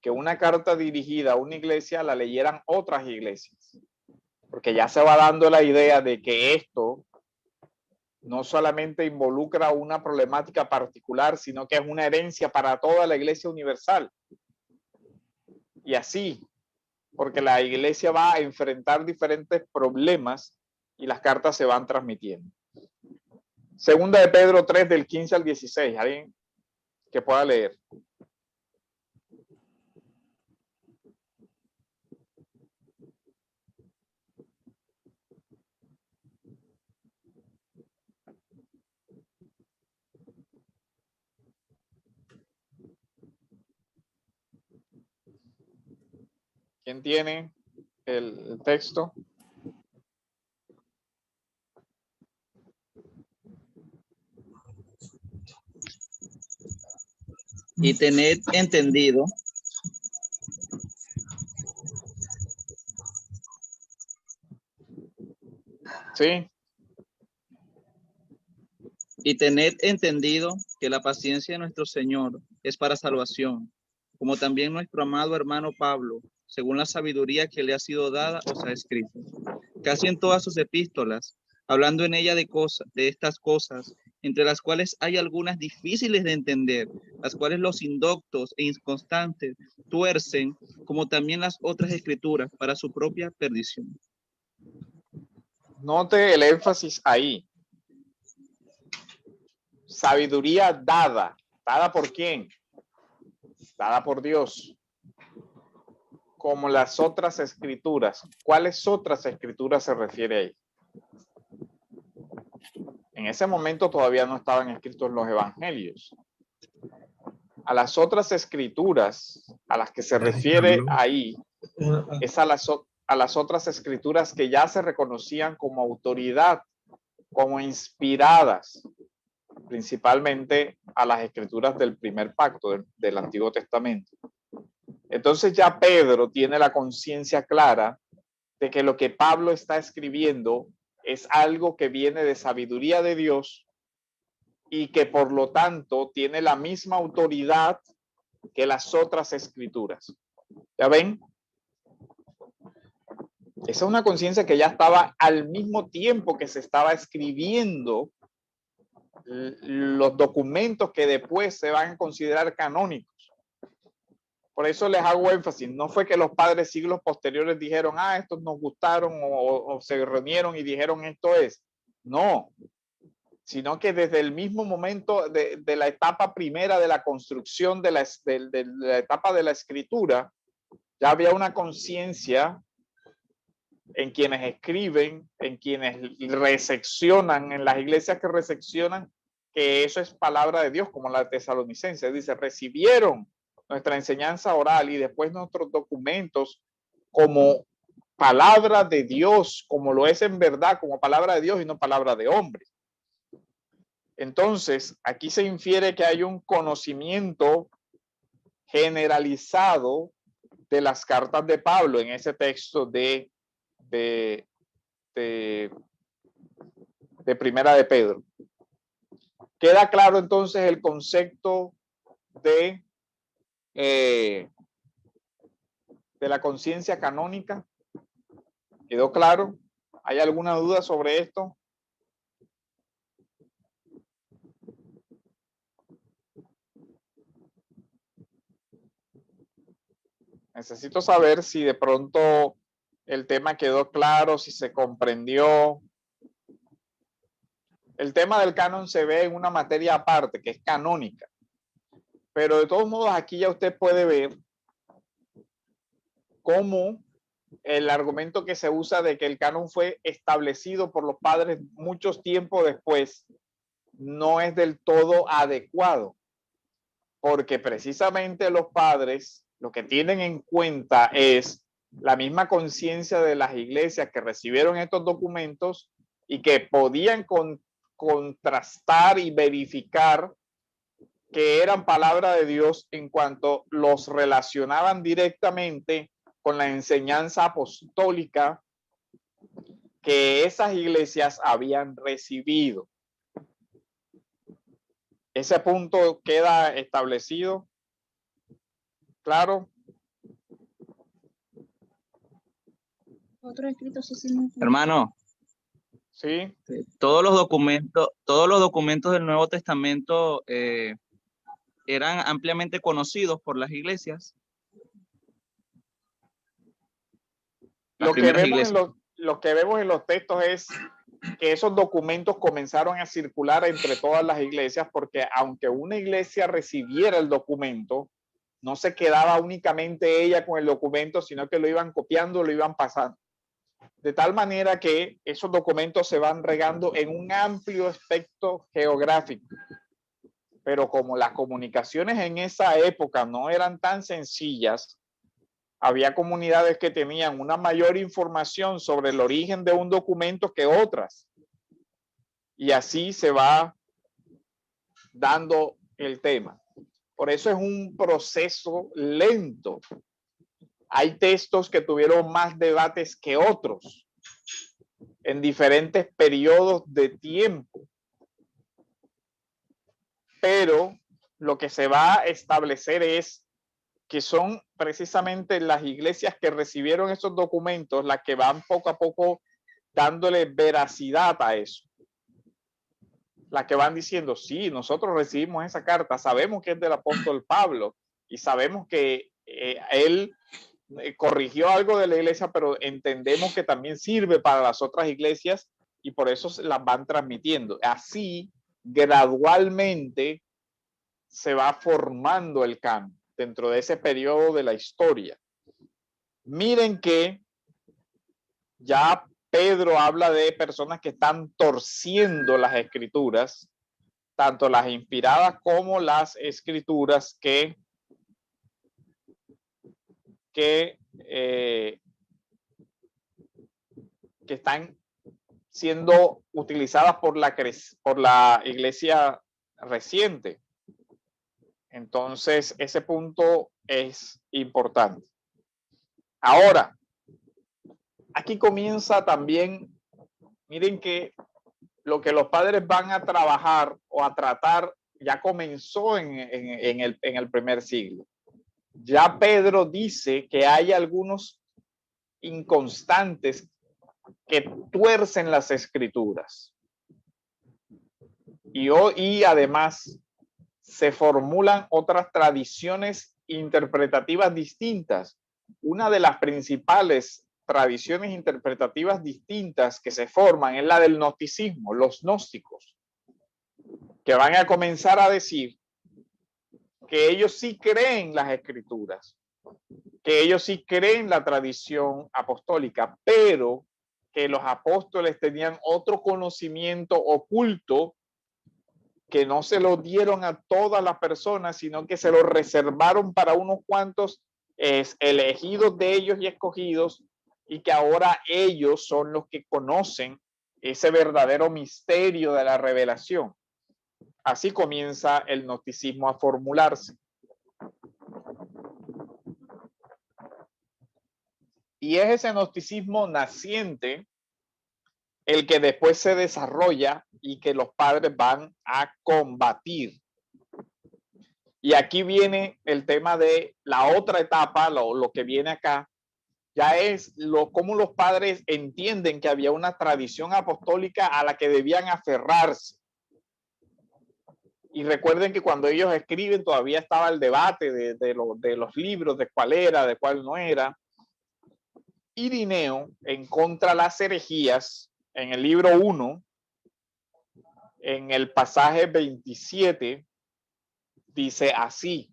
que una carta dirigida a una iglesia la leyeran otras iglesias? Porque ya se va dando la idea de que esto no solamente involucra una problemática particular, sino que es una herencia para toda la iglesia universal. Y así, porque la iglesia va a enfrentar diferentes problemas y las cartas se van transmitiendo. Segunda de Pedro 3, del 15 al 16. ¿Alguien que pueda leer? ¿Quién tiene el texto? Y tened entendido Sí. y tened entendido que la paciencia de nuestro Señor es para salvación, como también nuestro amado hermano Pablo, según la sabiduría que le ha sido dada, os ha escrito. Casi en todas sus epístolas, hablando en ella de estas cosas, entre las cuales hay algunas difíciles de entender, las cuales los indoctos e inconstantes tuercen, como también las otras escrituras, para su propia perdición. Note el énfasis ahí. Sabiduría dada. ¿Dada por quién? Dada por Dios. Como las otras escrituras. ¿Cuáles otras escrituras se refiere ahí? En ese momento todavía no estaban escritos los evangelios. A las otras escrituras a las que se refiere ahí es a las otras escrituras que ya se reconocían como autoridad, como inspiradas, principalmente a las escrituras del primer pacto del Antiguo Testamento. Entonces ya Pedro tiene la conciencia clara de que lo que Pablo está escribiendo es algo que viene de sabiduría de Dios y que por lo tanto tiene la misma autoridad que las otras escrituras. ¿Ya ven? Esa es una conciencia que ya estaba al mismo tiempo que se estaba escribiendo los documentos que después se van a considerar canónicos. Por eso les hago énfasis, no fue que los padres siglos posteriores dijeron, estos nos gustaron o se reunieron y dijeron esto es. No, sino que desde el mismo momento de la etapa primera de la construcción de la etapa de la escritura, ya había una conciencia en quienes escriben, en quienes reseccionan, en las iglesias que reseccionan, que eso es palabra de Dios, como la tesalonicense. Dice, recibieron nuestra enseñanza oral y después nuestros documentos como palabra de Dios, como lo es en verdad, como palabra de Dios y no palabra de hombre. Entonces, aquí se infiere que hay un conocimiento generalizado de las cartas de Pablo en ese texto de Primera de Pedro. Queda claro entonces el concepto de la conciencia canónica. ¿Quedó claro? ¿Hay alguna duda sobre esto? Necesito saber si de pronto el tema quedó claro, si se comprendió. El tema del canon se ve en una materia aparte, que es canónica. Pero de todos modos, aquí ya usted puede ver cómo el argumento que se usa de que el canon fue establecido por los padres muchos tiempos después no es del todo adecuado. Porque precisamente los padres lo que tienen en cuenta es la misma conciencia de las iglesias que recibieron estos documentos y que podían contrastar y verificar que eran palabra de Dios en cuanto los relacionaban directamente con la enseñanza apostólica que esas iglesias habían recibido. Ese punto queda establecido. ¿Claro? Otro escrito Hermano, Sí. todos los documentos del Nuevo Testamento eran ampliamente conocidos por las iglesias. Lo que vemos en los textos es que esos documentos comenzaron a circular entre todas las iglesias porque aunque una iglesia recibiera el documento, no se quedaba únicamente ella con el documento, sino que lo iban copiando, lo iban pasando. De tal manera que esos documentos se van regando en un amplio espectro geográfico. Pero como las comunicaciones en esa época no eran tan sencillas, Había comunidades que tenían una mayor información sobre el origen de un documento que otras. Y así se va dando el tema. Por eso es un proceso lento. Hay textos que tuvieron más debates que otros en diferentes periodos de tiempo. Pero lo que se va a establecer es que son precisamente las iglesias que recibieron esos documentos las que van poco a poco dándole veracidad a eso. Las que van diciendo, sí, nosotros recibimos esa carta, sabemos que es del apóstol Pablo y sabemos que él corrigió algo de la iglesia, pero entendemos que también sirve para las otras iglesias y por eso las van transmitiendo. Así, gradualmente, se va formando el canon dentro de ese periodo de la historia. Miren que ya Pedro habla de personas que están torciendo las escrituras, tanto las inspiradas como las escrituras que están siendo utilizadas por la iglesia reciente. Entonces, ese punto es importante. Ahora, aquí comienza también, miren que lo que los padres van a trabajar o a tratar ya comenzó en el primer siglo. Ya Pedro dice que hay algunos inconstantes que tuercen las escrituras. Y además se formulan otras tradiciones interpretativas distintas. Una de las principales tradiciones interpretativas distintas que se forman es la del gnosticismo, los gnósticos, que van a comenzar a decir que ellos sí creen las escrituras, que ellos sí creen la tradición apostólica, pero que los apóstoles tenían otro conocimiento oculto que no se lo dieron a todas las personas, sino que se lo reservaron para unos cuantos elegidos de ellos y escogidos, y que ahora ellos son los que conocen ese verdadero misterio de la revelación. Así comienza el gnosticismo a formularse. Y es ese gnosticismo naciente el que después se desarrolla y que los padres van a combatir. Y aquí viene el tema de la otra etapa, lo que viene acá, ya es cómo los padres entienden que había una tradición apostólica a la que debían aferrarse. Y recuerden que cuando ellos escriben todavía estaba el debate de los libros, de cuál era, de cuál no era. Irineo, en contra de las herejías, en el libro 1, en el pasaje 27, dice así: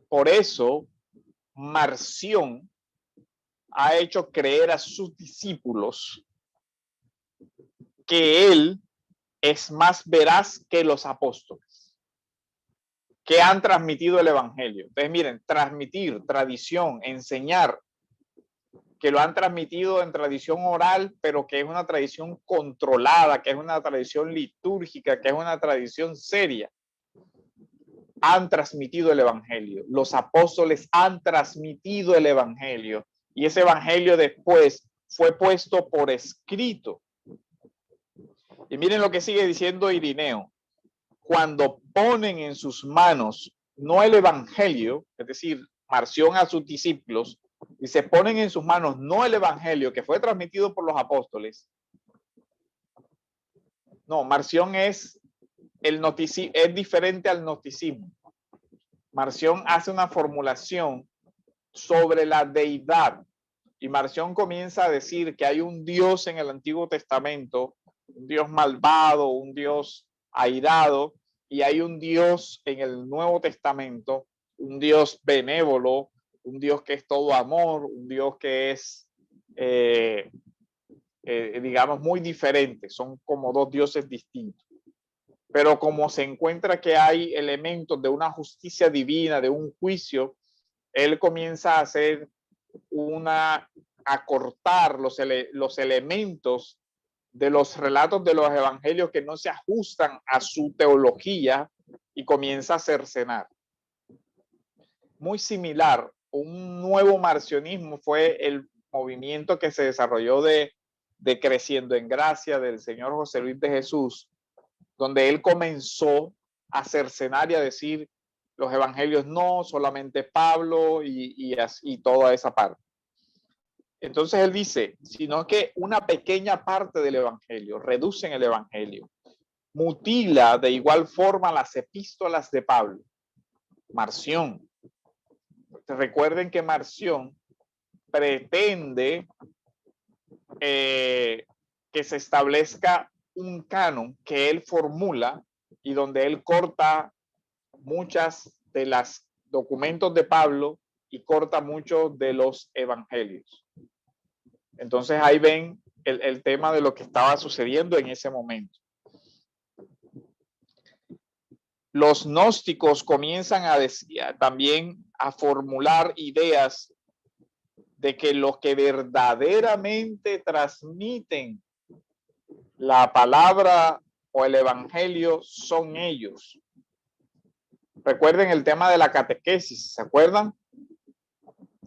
por eso Marción ha hecho creer a sus discípulos que él es más veraz que los apóstoles, que han transmitido el evangelio. Entonces, miren, transmitir, tradición, enseñar, que lo han transmitido en tradición oral, pero que es una tradición controlada, que es una tradición litúrgica, que es una tradición seria. Han transmitido el evangelio. Los apóstoles han transmitido el evangelio, y ese evangelio después fue puesto por escrito. Y miren lo que sigue diciendo Irineo: cuando ponen en sus manos no el evangelio, es decir, Marción a sus discípulos, y se ponen en sus manos no el evangelio que fue transmitido por los apóstoles. No, Marción es diferente al gnosticismo. Marción hace una formulación sobre la deidad, y Marción comienza a decir que hay un Dios en el Antiguo Testamento, un Dios malvado, un Dios airado, y hay un Dios en el Nuevo Testamento, un Dios benévolo, un Dios que es todo amor, un Dios que es, digamos, muy diferente. Son como dos dioses distintos. Pero como se encuentra que hay elementos de una justicia divina, de un juicio, él comienza a hacer a cortar los elementos de los relatos de los evangelios que no se ajustan a su teología y comienza a cercenar. Muy similar, un nuevo marcionismo fue el movimiento que se desarrolló de Creciendo en Gracia del señor José Luis de Jesús, donde él comenzó a cercenar y a decir los evangelios no, solamente Pablo y toda esa parte. Entonces él dice, sino que una pequeña parte del evangelio, reducen el evangelio, mutila de igual forma las epístolas de Pablo. Marción. Recuerden que Marción pretende que se establezca un canon que él formula y donde él corta muchas de las documentos de Pablo y corta muchos de los evangelios. Entonces ahí ven el tema de lo que estaba sucediendo en ese momento. Los gnósticos comienzan también a formular ideas de que los que verdaderamente transmiten la palabra o el evangelio son ellos. Recuerden el tema de la catequesis, ¿se acuerdan?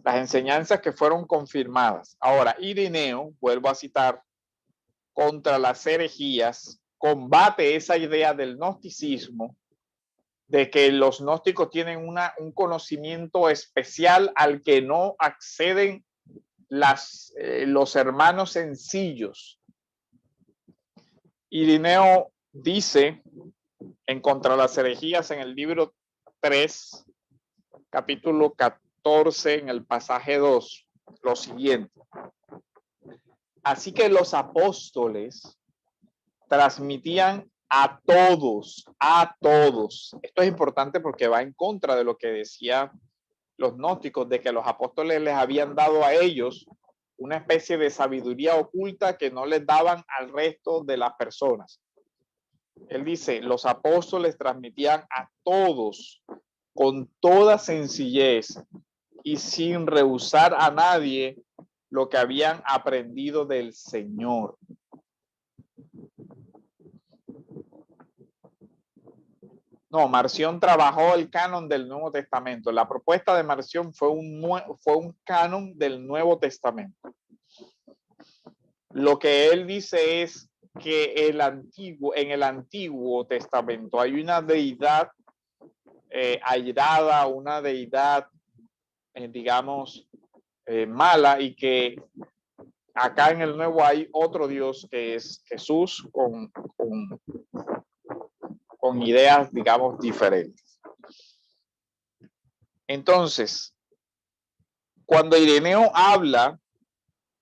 Las enseñanzas que fueron confirmadas. Ahora, Ireneo, vuelvo a citar, contra las herejías, combate esa idea del gnosticismo, de que los gnósticos tienen un conocimiento especial al que no acceden los hermanos sencillos. Ireneo dice en Contra las herejías en el libro 3, capítulo 14, en el pasaje 2, lo siguiente. Así que los apóstoles transmitían a todos. Esto es importante porque va en contra de lo que decían los gnósticos, de que los apóstoles les habían dado a ellos una especie de sabiduría oculta que no les daban al resto de las personas. Él dice, los apóstoles transmitían a todos con toda sencillez y sin rehusar a nadie lo que habían aprendido del Señor. No, Marción trabajó el canon del Nuevo Testamento. La propuesta de Marción fue un canon del Nuevo Testamento. Lo que él dice es que en el Antiguo Testamento hay una deidad airada, una deidad, digamos, mala, y que acá en el Nuevo hay otro Dios que es Jesús con ideas, digamos, diferentes. Entonces, cuando Ireneo habla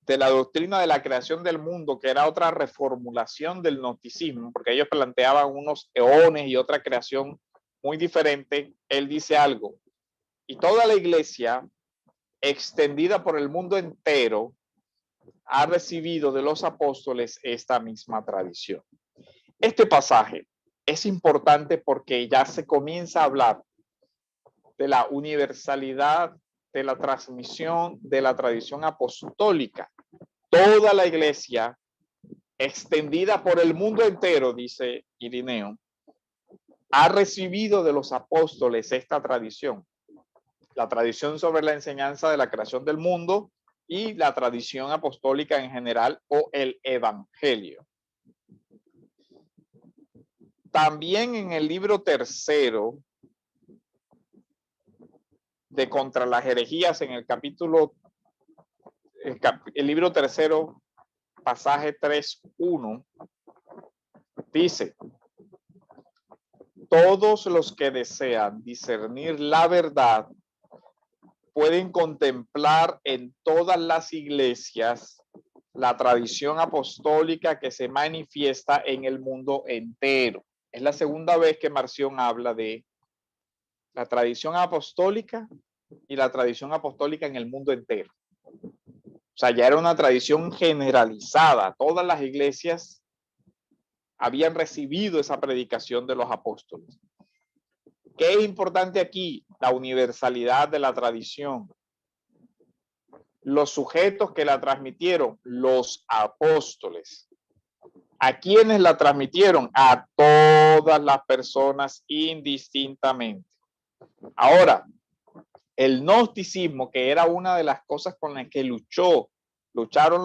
de la doctrina de la creación del mundo, que era otra reformulación del gnosticismo, porque ellos planteaban unos eones y otra creación muy diferente, él dice algo. Y toda la iglesia, extendida por el mundo entero, ha recibido de los apóstoles esta misma tradición. Este pasaje es importante porque ya se comienza a hablar de la universalidad de la transmisión de la tradición apostólica. Toda la iglesia, extendida por el mundo entero, dice Ireneo, ha recibido de los apóstoles esta tradición. La tradición sobre la enseñanza de la creación del mundo y la tradición apostólica en general, o el evangelio. También en el libro 3 de Contra las herejías, en el capítulo, el libro 3, pasaje 3:1, dice: todos los que desean discernir la verdad pueden contemplar en todas las iglesias la tradición apostólica que se manifiesta en el mundo entero. Es la segunda vez que Marción habla de la tradición apostólica y la tradición apostólica en el mundo entero. O sea, ya era una tradición generalizada. Todas las iglesias habían recibido esa predicación de los apóstoles. ¿Qué es importante aquí? La universalidad de la tradición. Los sujetos que la transmitieron, los apóstoles. ¿A quiénes la transmitieron? A todas las personas indistintamente. Ahora, el gnosticismo, que era una de las cosas con las que lucharon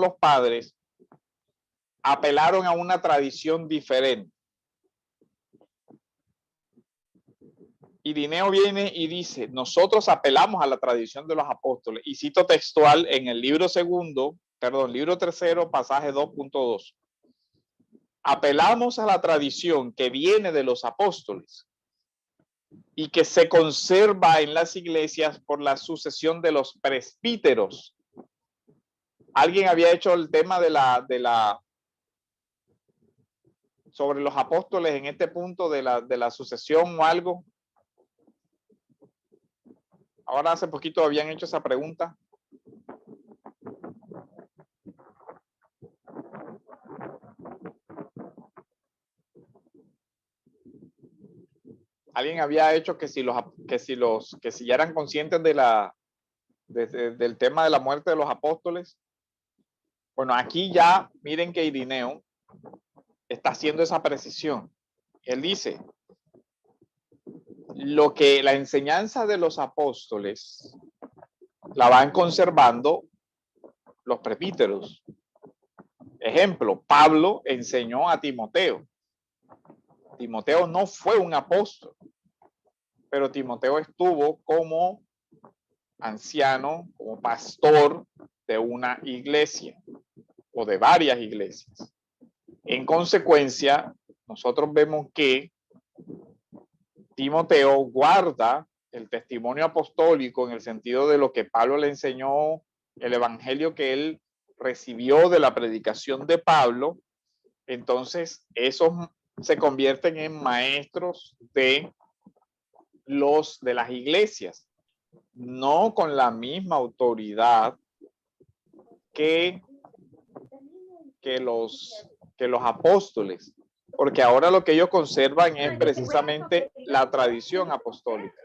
los padres, apelaron a una tradición diferente. Irineo viene y dice, nosotros apelamos a la tradición de los apóstoles. Y cito textual en el libro tercero, pasaje 2.2. Apelamos a la tradición que viene de los apóstoles y que se conserva en las iglesias por la sucesión de los presbíteros. ¿Alguien había hecho el tema sobre los apóstoles en este punto de la sucesión o algo? Ahora hace poquito habían hecho esa pregunta. Alguien había hecho que si ya eran conscientes del tema de la muerte de los apóstoles. Bueno, aquí ya miren que Irineo está haciendo esa precisión. Él dice, la enseñanza de los apóstoles la van conservando los presbíteros. Ejemplo, Pablo enseñó a Timoteo. Timoteo no fue un apóstol, pero Timoteo estuvo como anciano, como pastor de una iglesia o de varias iglesias. En consecuencia, nosotros vemos que Timoteo guarda el testimonio apostólico en el sentido de lo que Pablo le enseñó, el evangelio que él recibió de la predicación de Pablo. Entonces, esos se convierten en maestros de las iglesias, no con la misma autoridad que los apóstoles, porque ahora lo que ellos conservan es precisamente la tradición apostólica.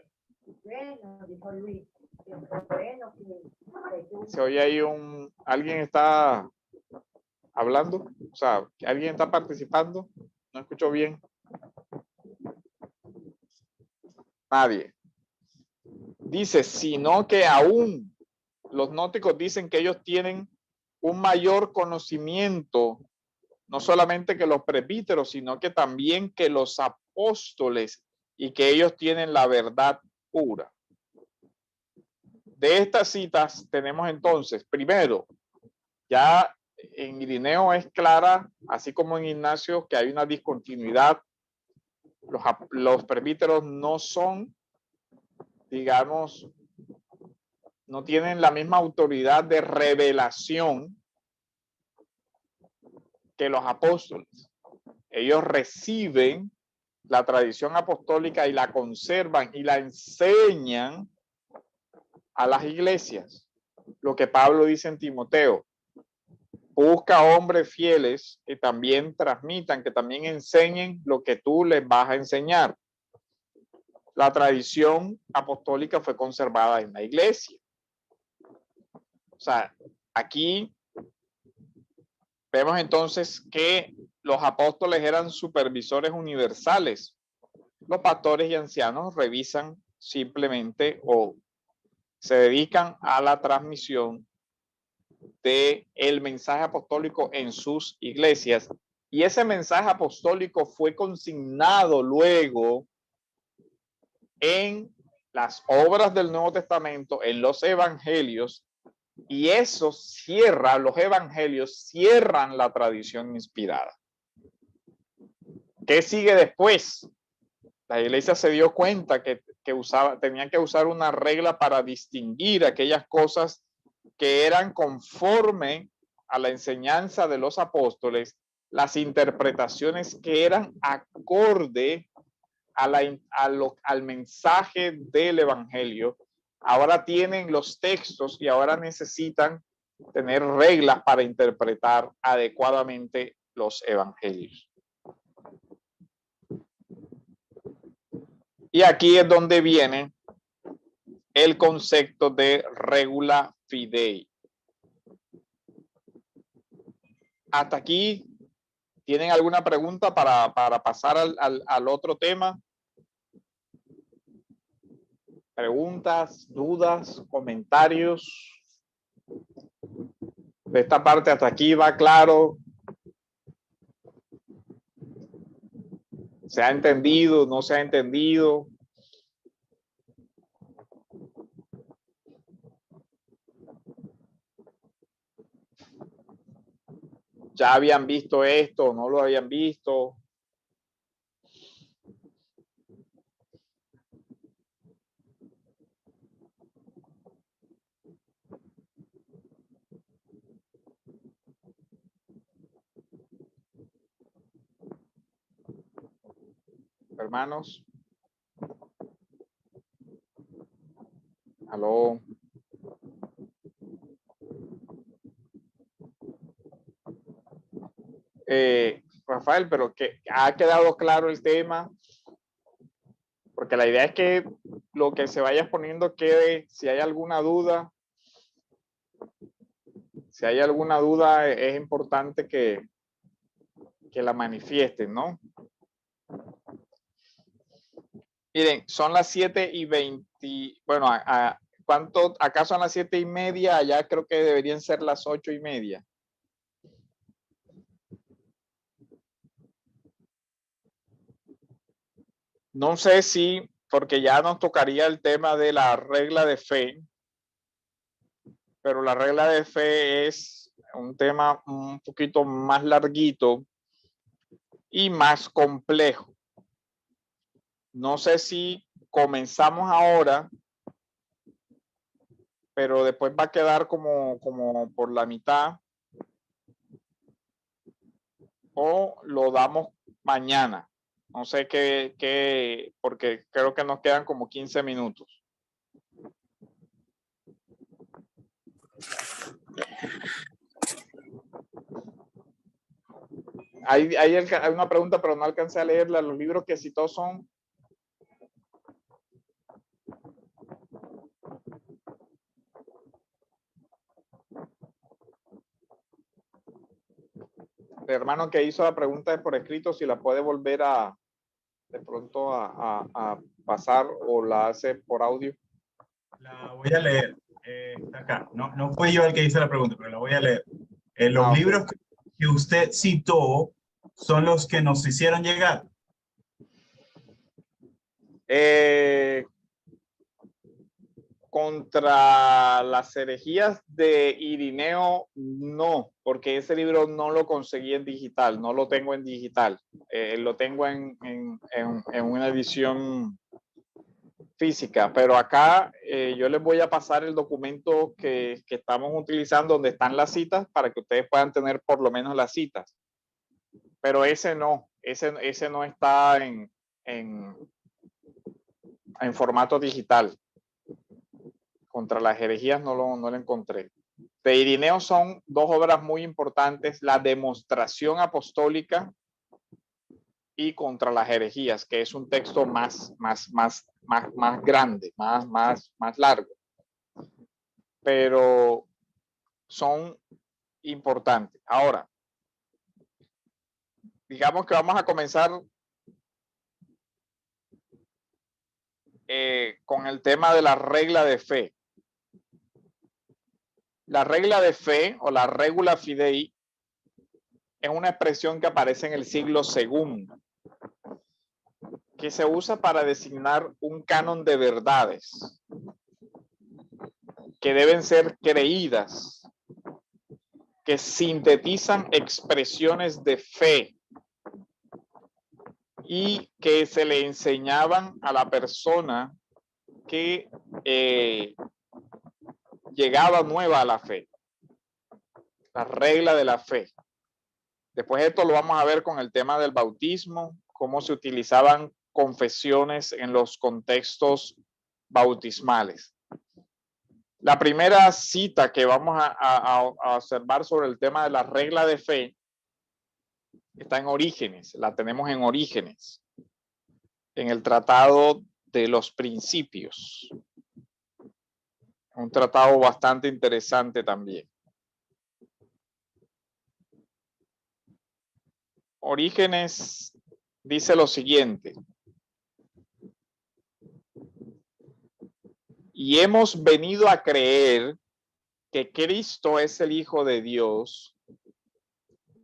Se oye ahí alguien está hablando, o sea, alguien está participando, no escucho bien. Nadie. Dice, sino que aún los gnósticos dicen que ellos tienen un mayor conocimiento, no solamente que los presbíteros, sino que también que los apóstoles, y que ellos tienen la verdad pura. De estas citas tenemos entonces, primero, ya en Irineo es clara, así como en Ignacio, que hay una discontinuidad. Los presbíteros no son, digamos, no tienen la misma autoridad de revelación que los apóstoles. Ellos reciben la tradición apostólica y la conservan y la enseñan a las iglesias. Lo que Pablo dice en Timoteo, busca hombres fieles que también transmitan, que también enseñen lo que tú les vas a enseñar. La tradición apostólica fue conservada en la iglesia. O sea, aquí vemos entonces que los apóstoles eran supervisores universales. Los pastores y ancianos revisan simplemente o se dedican a la transmisión del mensaje apostólico en sus iglesias. Y ese mensaje apostólico fue consignado luego en las obras del Nuevo Testamento, en los evangelios, y eso cierra, los evangelios cierran la tradición inspirada. ¿Qué sigue después? La iglesia se dio cuenta que tenían que usar una regla para distinguir aquellas cosas que eran conforme a la enseñanza de los apóstoles, las interpretaciones que eran acorde al mensaje del evangelio. Ahora tienen los textos y ahora necesitan tener reglas para interpretar adecuadamente los evangelios. Y aquí es donde viene el concepto de regula fidei. Hasta aquí, ¿tienen alguna pregunta para pasar al otro tema? Preguntas, dudas, comentarios. De esta parte hasta aquí va claro. ¿Se ha entendido? ¿No se ha entendido? ¿Ya habían visto esto? ¿No lo habían visto? Hermanos. Aló. Rafael, pero que ha quedado claro el tema, porque la idea es que lo que se vaya poniendo quede. Si hay alguna duda, es importante que la manifiesten, ¿no? Miren, son las 7:20. Bueno, ¿cuánto? Acá son las 7:30, allá creo que deberían ser las 8:30. No sé si, porque ya nos tocaría el tema de la regla de fe, pero la regla de fe es un tema un poquito más larguito y más complejo. No sé si comenzamos ahora, pero después va a quedar como por la mitad, o lo damos mañana. No sé qué, porque creo que nos quedan como 15 minutos. Hay una pregunta, pero no alcancé a leerla. Los libros que citó son... El hermano que hizo la pregunta es por escrito, si la puede volver de pronto a pasar, o la hace por audio. La voy a leer. Está acá. No fui yo el que hizo la pregunta, pero la voy a leer. Los libros que usted citó son los que nos hicieron llegar. Contra las herejías de Irineo, no, porque ese libro no lo conseguí en digital, no lo tengo en digital, lo tengo en una edición física, pero acá yo les voy a pasar el documento que estamos utilizando, donde están las citas, para que ustedes puedan tener por lo menos las citas, pero ese no está en formato digital. Contra las herejías no lo encontré. De Irineo son dos obras muy importantes: la Demostración Apostólica y Contra las herejías, que es un texto más grande, más largo, pero son importantes. Ahora, digamos que vamos a comenzar con el tema de la regla de fe. La regla de fe, o la regula fidei, es una expresión que aparece en el siglo II, que se usa para designar un canon de verdades que deben ser creídas, que sintetizan expresiones de fe y que se le enseñaban a la persona que llegaba nueva a la fe. La regla de la fe. Después esto lo vamos a ver con el tema del bautismo, cómo se utilizaban confesiones en los contextos bautismales. La primera cita que vamos a observar sobre el tema de la regla de fe está en Orígenes, la tenemos en Orígenes, en el tratado de los principios. Un tratado bastante interesante también. Orígenes dice lo siguiente: y hemos venido a creer que Cristo es el Hijo de Dios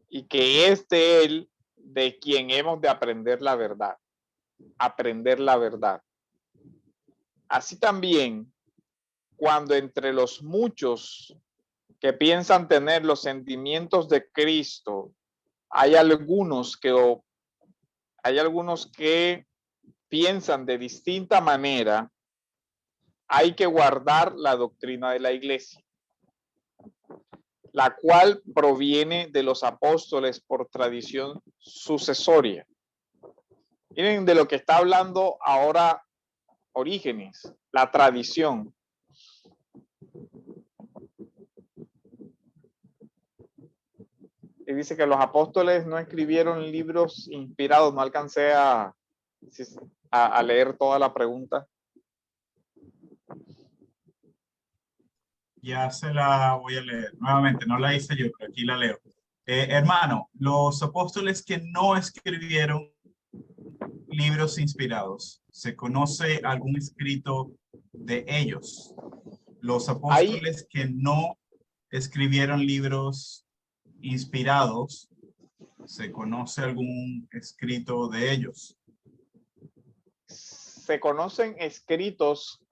y que es de Él de quien hemos de aprender la verdad. Aprender la verdad. Así también, cuando entre los muchos que piensan tener los sentimientos de Cristo, hay algunos que piensan de distinta manera, hay que guardar la doctrina de la iglesia, la cual proviene de los apóstoles por tradición sucesoria. Miren de lo que está hablando ahora Orígenes, la tradición. Y dice que los apóstoles no escribieron libros inspirados. No alcancé a leer toda la pregunta. Ya se la voy a leer. Nuevamente, no la hice yo, pero aquí la leo. Hermano, los apóstoles que no escribieron libros inspirados, ¿se conoce algún escrito de ellos? Los apóstoles que no escribieron libros inspirados, ¿se conoce algún escrito de ellos? Se conocen escritos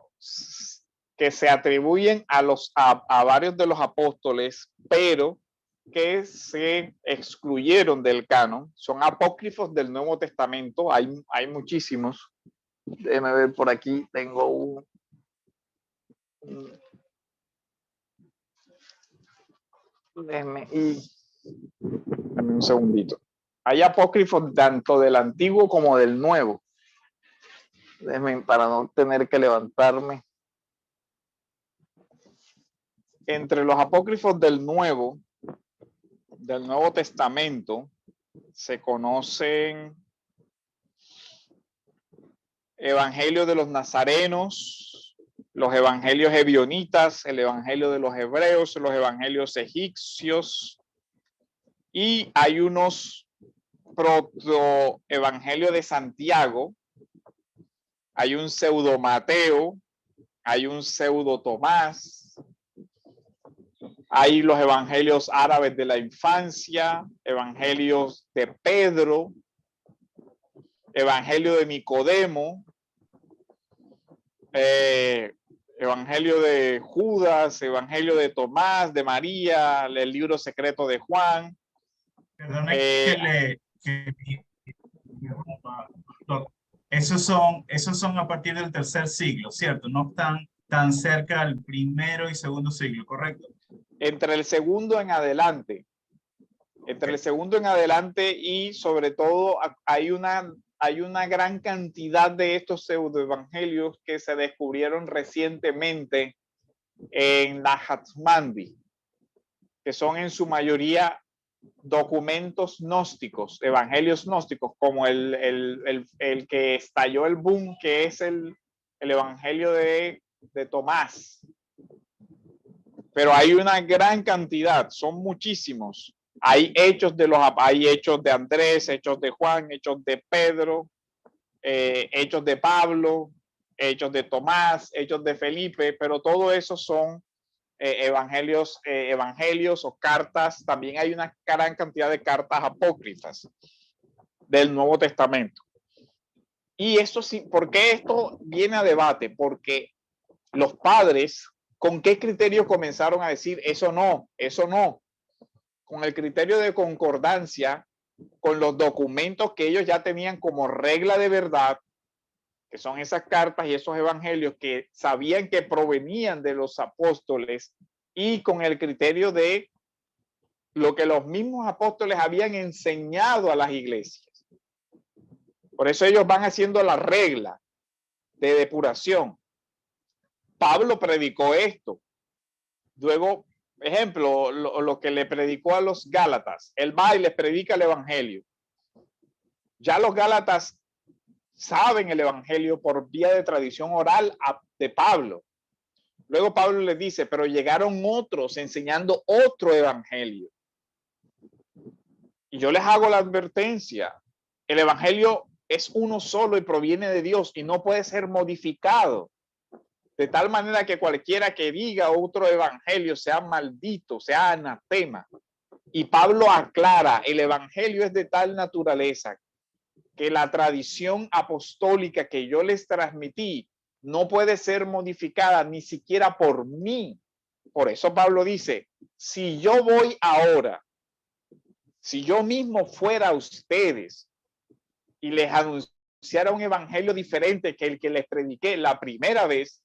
que se atribuyen a varios de los apóstoles, pero que se excluyeron del canon. Son apócrifos del Nuevo Testamento. Hay muchísimos. Déjenme ver por aquí. Tengo Dame un segundito. Hay apócrifos tanto del Antiguo como del Nuevo. Déjenme, para no tener que levantarme. Entre los apócrifos del Nuevo Testamento se conocen Evangelio de los Nazarenos, los Evangelios Ebionitas, el Evangelio de los Hebreos, los Evangelios egipcios, y hay unos proto-Evangelio de Santiago, hay un pseudo Mateo, hay un pseudo Tomás, hay los evangelios árabes de la infancia, evangelios de Pedro, evangelio de Nicodemo, evangelio de Judas, evangelio de Tomás, de María, el libro secreto de Juan. Perdone esos son a partir del tercer siglo, ¿cierto? No están tan cerca del primero y segundo siglo, ¿correcto? Entre el segundo en adelante. Entre el segundo en adelante, y sobre todo hay una gran cantidad de estos pseudoevangelios que se descubrieron recientemente en la Hatzmandi, que son en su mayoría documentos gnósticos, evangelios gnósticos, como el que estalló el boom, que es el evangelio de Tomás. Pero hay una gran cantidad, son muchísimos. Hay hechos de Andrés, hechos de Juan, hechos de Pedro, hechos de Pablo, hechos de Tomás, hechos de Felipe, pero todo eso son evangelios o cartas. También hay una gran cantidad de cartas apócrifas del Nuevo Testamento. Y eso sí, ¿por qué esto viene a debate? Porque los padres, ¿con qué criterio comenzaron a decir eso no, eso no? Con el criterio de concordancia con los documentos que ellos ya tenían como regla de verdad, que son esas cartas y esos evangelios que sabían que provenían de los apóstoles, y con el criterio de lo que los mismos apóstoles habían enseñado a las iglesias. Por eso ellos van haciendo la regla de depuración. Pablo predicó esto. Luego, ejemplo, lo que le predicó a los Gálatas. Él va y les predica el evangelio. Ya los Gálatas saben el evangelio por vía de tradición oral de Pablo. Luego Pablo les dice, pero llegaron otros enseñando otro evangelio. Y yo les hago la advertencia, el evangelio es uno solo y proviene de Dios y no puede ser modificado. De tal manera que cualquiera que diga otro evangelio sea maldito, sea anatema. Y Pablo aclara, el evangelio es de tal naturaleza que la tradición apostólica que yo les transmití no puede ser modificada ni siquiera por mí. Por eso Pablo dice, si yo voy ahora, si yo mismo fuera a ustedes y les anunciara un evangelio diferente que el que les prediqué la primera vez,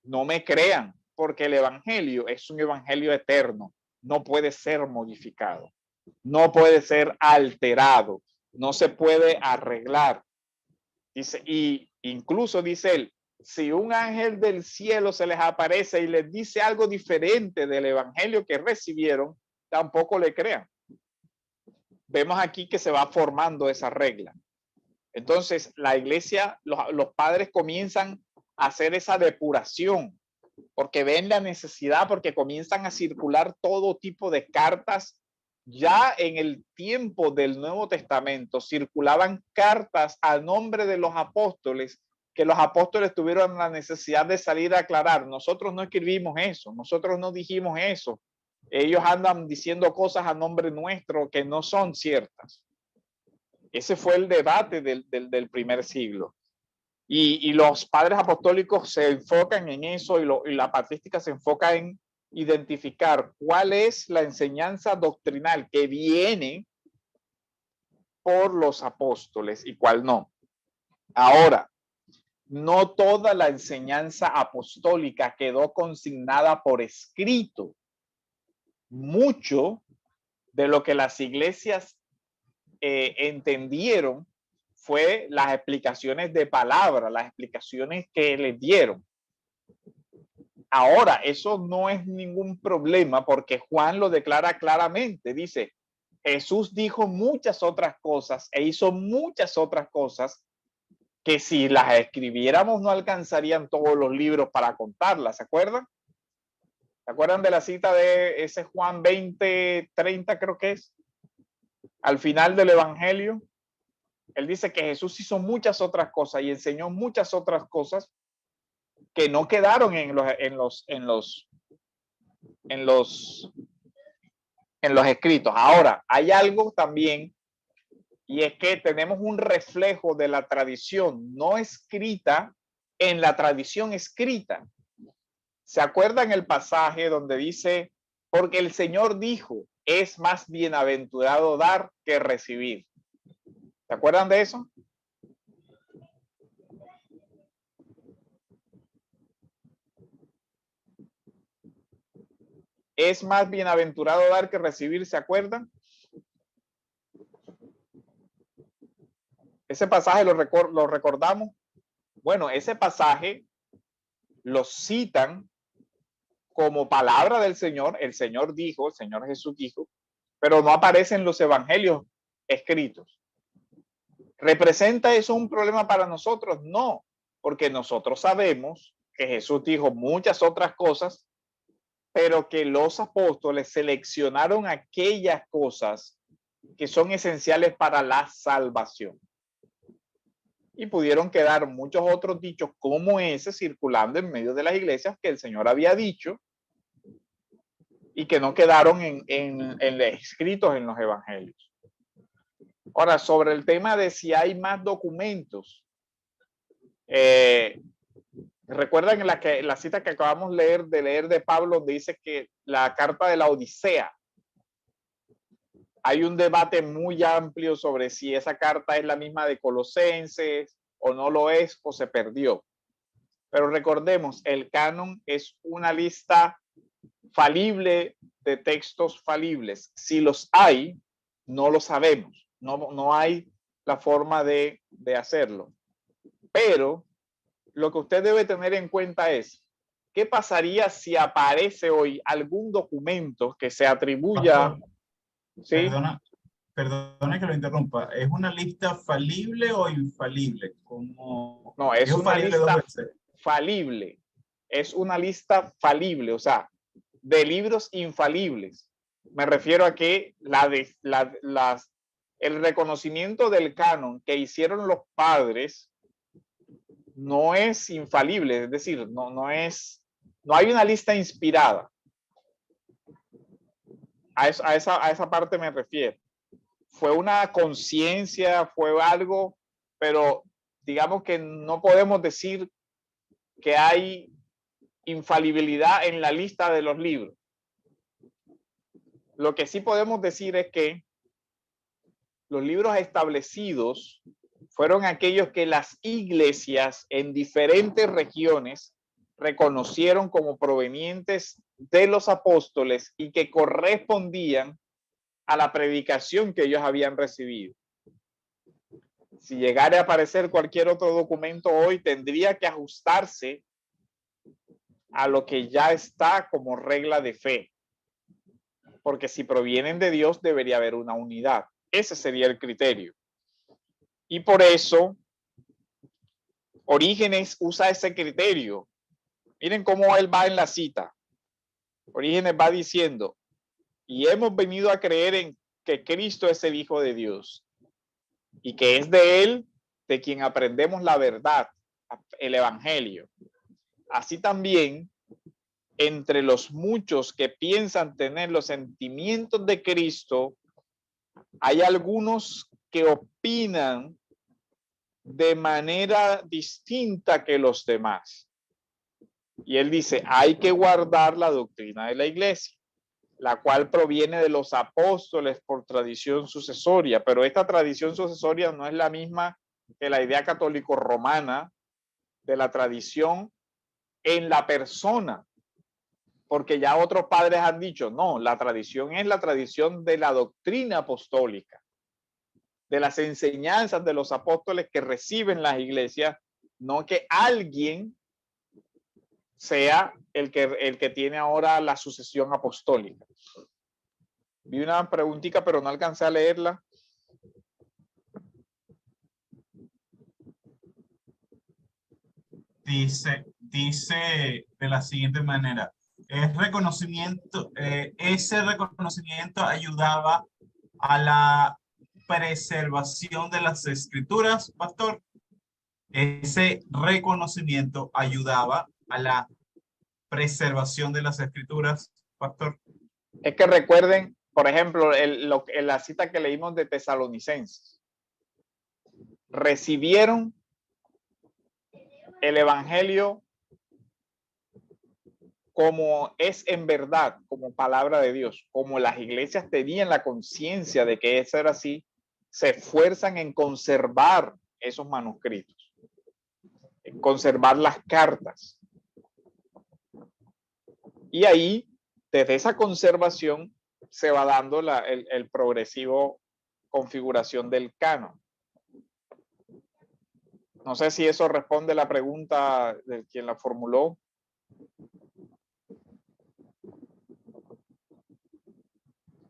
no me crean, porque el evangelio es un evangelio eterno, no puede ser modificado, no puede ser alterado, no se puede arreglar. Dice, y incluso dice él, si un ángel del cielo se les aparece y les dice algo diferente del evangelio que recibieron, tampoco le crean. Vemos aquí que se va formando esa regla. Entonces, la iglesia, los padres comienzan a hacer esa depuración, porque ven la necesidad, porque comienzan a circular todo tipo de cartas. Ya en el tiempo del Nuevo Testamento circulaban cartas a nombre de los apóstoles, que los apóstoles tuvieron la necesidad de salir a aclarar. Nosotros no escribimos eso, nosotros no dijimos eso. Ellos andan diciendo cosas a nombre nuestro que no son ciertas. Ese fue el debate del primer siglo. Y los padres apostólicos se enfocan en eso y la patrística se enfoca en identificar cuál es la enseñanza doctrinal que viene por los apóstoles y cuál no. Ahora, no toda la enseñanza apostólica quedó consignada por escrito. Mucho de lo que las iglesias entendieron fue las explicaciones de palabra, las explicaciones que les dieron. Ahora, eso no es ningún problema porque Juan lo declara claramente. Dice, Jesús dijo muchas otras cosas e hizo muchas otras cosas que si las escribiéramos no alcanzarían todos los libros para contarlas. ¿Se acuerdan? ¿Se acuerdan de la cita de ese Juan 20:30 creo que es? Al final del Evangelio, él dice que Jesús hizo muchas otras cosas y enseñó muchas otras cosas que no quedaron en los escritos. Ahora, hay algo también, y es que tenemos un reflejo de la tradición no escrita en la tradición escrita. ¿Se acuerdan el pasaje donde dice, porque el Señor dijo, es más bienaventurado dar que recibir? ¿Se acuerdan de eso? Es más bienaventurado dar que recibir, ¿se acuerdan? Ese pasaje lo recordamos. Bueno, ese pasaje lo citan como palabra del Señor. El Señor dijo, el Señor Jesús dijo, pero no aparece en los evangelios escritos. ¿Representa eso un problema para nosotros? No, porque nosotros sabemos que Jesús dijo muchas otras cosas, pero que los apóstoles seleccionaron aquellas cosas que son esenciales para la salvación. Y pudieron quedar muchos otros dichos como ese circulando en medio de las iglesias que el Señor había dicho y que no quedaron escritos en los evangelios. Ahora, sobre el tema de si hay más documentos, recuerdan la cita que acabamos de leer de Pablo, dice que la carta de la Odisea, hay un debate muy amplio sobre si esa carta es la misma de Colosenses o no lo es o se perdió. Pero recordemos, el canon es una lista falible de textos falibles. Si los hay, no lo sabemos. No hay la forma de hacerlo. Pero lo que usted debe tener en cuenta es, ¿qué pasaría si aparece hoy algún documento que se atribuya? ¿Sí? perdone que lo interrumpa, ¿es una lista falible o infalible? Como No, es dijo una falible dos lista veces. falible. Es una lista falible, o sea, de libros infalibles. Me refiero a que el reconocimiento del canon que hicieron los padres no es infalible, es decir, no hay una lista inspirada. A esa parte me refiero. Fue una conciencia, fue algo, pero digamos que no podemos decir que hay infalibilidad en la lista de los libros. Lo que sí podemos decir es que los libros establecidos fueron aquellos que las iglesias en diferentes regiones reconocieron como provenientes de los apóstoles y que correspondían a la predicación que ellos habían recibido. Si llegara a aparecer cualquier otro documento hoy, tendría que ajustarse a lo que ya está como regla de fe. Porque si provienen de Dios, debería haber una unidad. Ese sería el criterio. Y por eso, Orígenes usa ese criterio. Miren cómo él va en la cita. Orígenes va diciendo, y hemos venido a creer en que Cristo es el Hijo de Dios y que es de él de quien aprendemos la verdad, el evangelio. Así también, entre los muchos que piensan tener los sentimientos de Cristo, hay algunos que opinan de manera distinta que los demás. Y él dice, hay que guardar la doctrina de la iglesia, la cual proviene de los apóstoles por tradición sucesoria, pero esta tradición sucesoria no es la misma que la idea católico-romana de la tradición en la persona, porque ya otros padres han dicho, no, la tradición es la tradición de la doctrina apostólica, de las enseñanzas de los apóstoles que reciben las iglesias, no que alguien sea el que tiene ahora la sucesión apostólica. Vi una preguntita, pero no alcancé a leerla. Dice de la siguiente manera, ese reconocimiento ayudaba a la preservación de las escrituras, pastor. Ese reconocimiento ayudaba a la preservación de las escrituras, pastor. Es que recuerden, por ejemplo, en la cita que leímos de Tesalonicenses, recibieron el evangelio como es en verdad, como palabra de Dios, como las iglesias tenían la conciencia de que eso era así, se esfuerzan en conservar esos manuscritos, en conservar las cartas. Y ahí, desde esa conservación, se va dando el progresivo configuración del canon. No sé si eso responde a la pregunta de quien la formuló.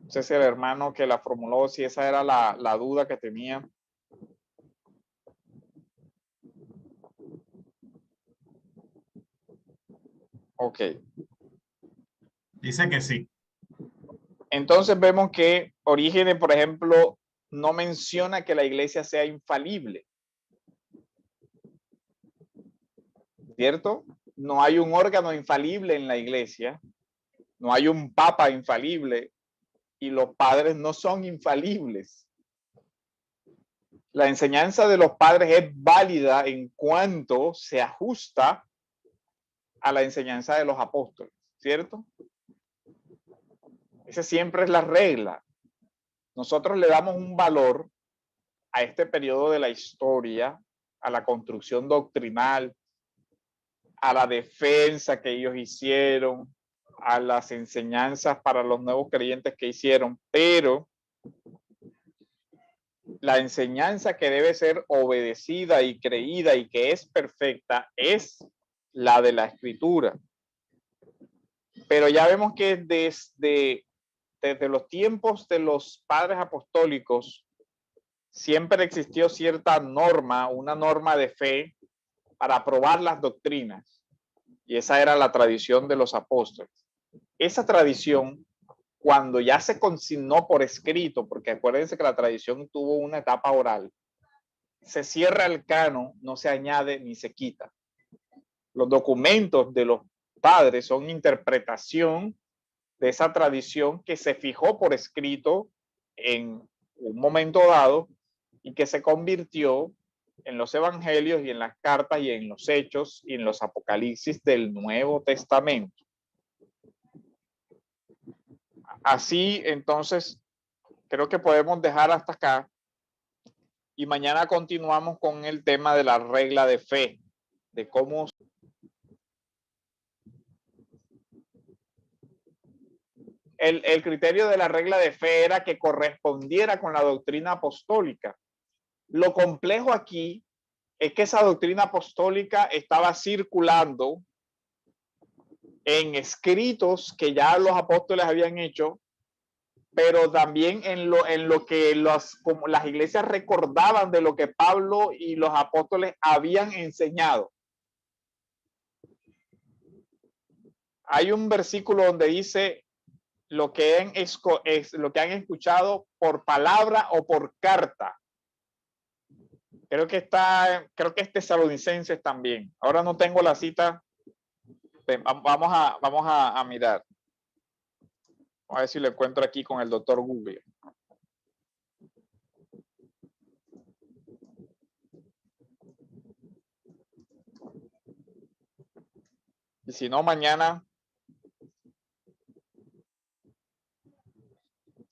No sé si el hermano que la formuló, si esa era la duda que tenía. Ok. Dice que sí. Entonces vemos que Orígenes, por ejemplo, no menciona que la iglesia sea infalible. ¿Cierto? No hay un órgano infalible en la iglesia. No hay un papa infalible. Y los padres no son infalibles. La enseñanza de los padres es válida en cuanto se ajusta a la enseñanza de los apóstoles, ¿cierto? Esa siempre es la regla. Nosotros le damos un valor a este periodo de la historia, a la construcción doctrinal, a la defensa que ellos hicieron, a las enseñanzas para los nuevos creyentes que hicieron, pero la enseñanza que debe ser obedecida y creída y que es perfecta es la de la escritura. Pero ya vemos que desde desde los tiempos de los padres apostólicos, siempre existió cierta norma, una norma de fe para probar las doctrinas. Y esa era la tradición de los apóstoles. Esa tradición, cuando ya se consignó por escrito, porque acuérdense que la tradición tuvo una etapa oral, se cierra el canon, no se añade ni se quita. Los documentos de los padres son interpretación de esa tradición que se fijó por escrito en un momento dado y que se convirtió en los evangelios y en las cartas y en los hechos y en los apocalipsis del Nuevo Testamento. Así, entonces, creo que podemos dejar hasta acá y mañana continuamos con el tema de la regla de fe, de cómo el criterio de la regla de fe era que correspondiera con la doctrina apostólica. Lo complejo aquí es que esa doctrina apostólica estaba circulando en escritos que ya los apóstoles habían hecho, pero también en lo que como las iglesias recordaban de lo que Pablo y los apóstoles habían enseñado. Hay un versículo donde dice lo que han escuchado por palabra o por carta. Creo que es Tesalonicenses también. Ahora no tengo la cita. Vamos a mirar. Vamos a ver si lo encuentro aquí con el doctor Google. Y si no, mañana.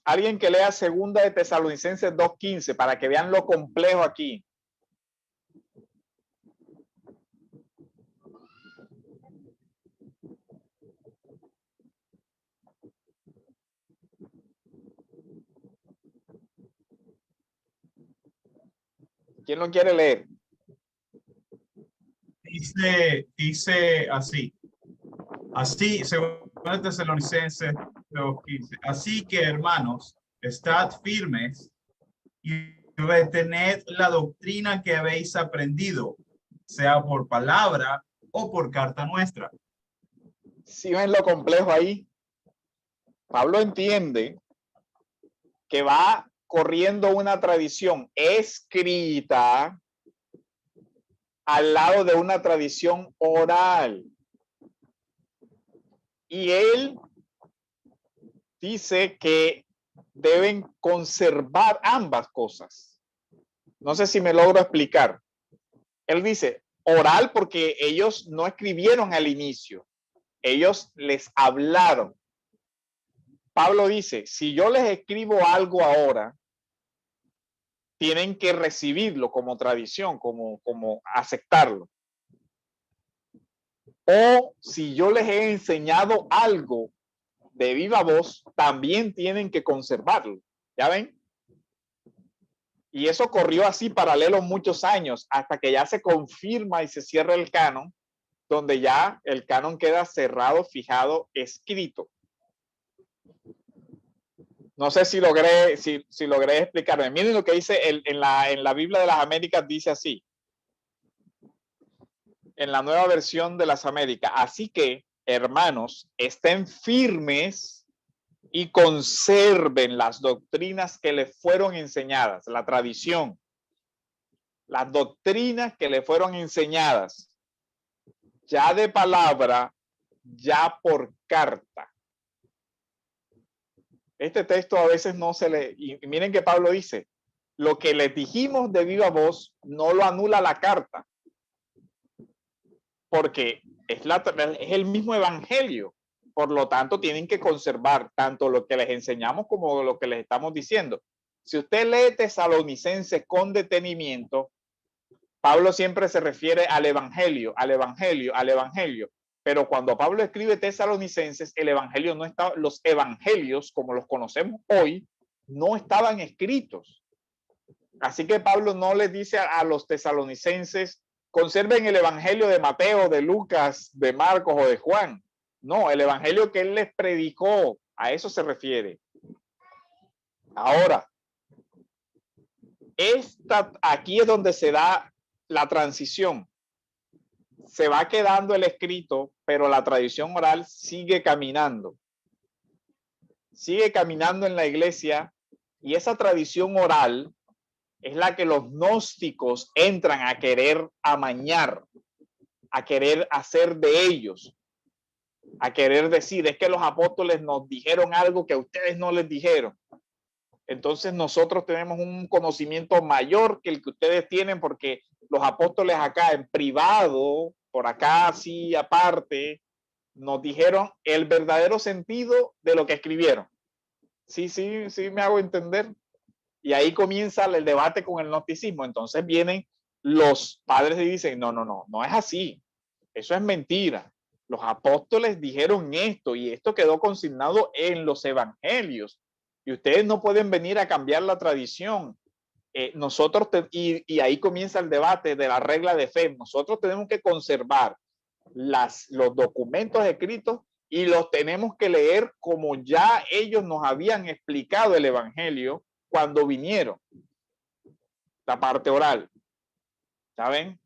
Alguien que lea segunda de Tesalonicenses 2:15 para que vean lo complejo aquí. ¿Quién lo quiere leer? Dice así. Así, según Tesalonicenses 2:15. Así que, hermanos, estad firmes y retened la doctrina que habéis aprendido, sea por palabra o por carta nuestra. ¿Sí ven lo complejo ahí? Pablo entiende que va corriendo una tradición escrita al lado de una tradición oral. Y él dice que deben conservar ambas cosas. No sé si me logro explicar. Él dice oral porque ellos no escribieron al inicio. Ellos les hablaron. Pablo dice, si yo les escribo algo ahora, tienen que recibirlo como tradición, como aceptarlo. O si yo les he enseñado algo de viva voz, también tienen que conservarlo. ¿Ya ven? Y eso corrió así paralelo muchos años, hasta que ya se confirma y se cierra el canon, donde ya el canon queda cerrado, fijado, escrito. No sé si logré explicarme. Miren lo que dice en la Biblia de las Américas, dice así. En la nueva versión de las Américas. Así que, hermanos, estén firmes y conserven las doctrinas que les fueron enseñadas, la tradición, las doctrinas que le fueron enseñadas, ya de palabra, ya por carta. Este texto a veces no se lee. Y miren que Pablo dice, lo que les dijimos de viva voz no lo anula la carta. Porque es el mismo evangelio. Por lo tanto, tienen que conservar tanto lo que les enseñamos como lo que les estamos diciendo. Si usted lee Tesalonicenses con detenimiento, Pablo siempre se refiere al evangelio, al evangelio, al evangelio. Pero cuando Pablo escribe Tesalonicenses, el evangelio no estaba, los evangelios, como los conocemos hoy, no estaban escritos. Así que Pablo no les dice a los tesalonicenses, conserven el evangelio de Mateo, de Lucas, de Marcos o de Juan. No, el evangelio que él les predicó, a eso se refiere. Ahora, aquí es donde se da la transición. Se va quedando el escrito, pero la tradición oral sigue caminando. Sigue caminando en la iglesia, y esa tradición oral es la que los gnósticos entran a querer amañar, a querer hacer de ellos, a querer decir, es que los apóstoles nos dijeron algo que a ustedes no les dijeron. Entonces nosotros tenemos un conocimiento mayor que el que ustedes tienen, porque los apóstoles acá en privado, por acá así aparte, nos dijeron el verdadero sentido de lo que escribieron. Sí, me hago entender. Y ahí comienza el debate con el gnosticismo. Entonces vienen los padres y dicen, no es así. Eso es mentira. Los apóstoles dijeron esto y esto quedó consignado en los evangelios. Y ustedes no pueden venir a cambiar la tradición. Y ahí comienza el debate de la regla de fe. Nosotros tenemos que conservar los documentos escritos y los tenemos que leer como ya ellos nos habían explicado el evangelio cuando vinieron. La parte oral. ¿Saben?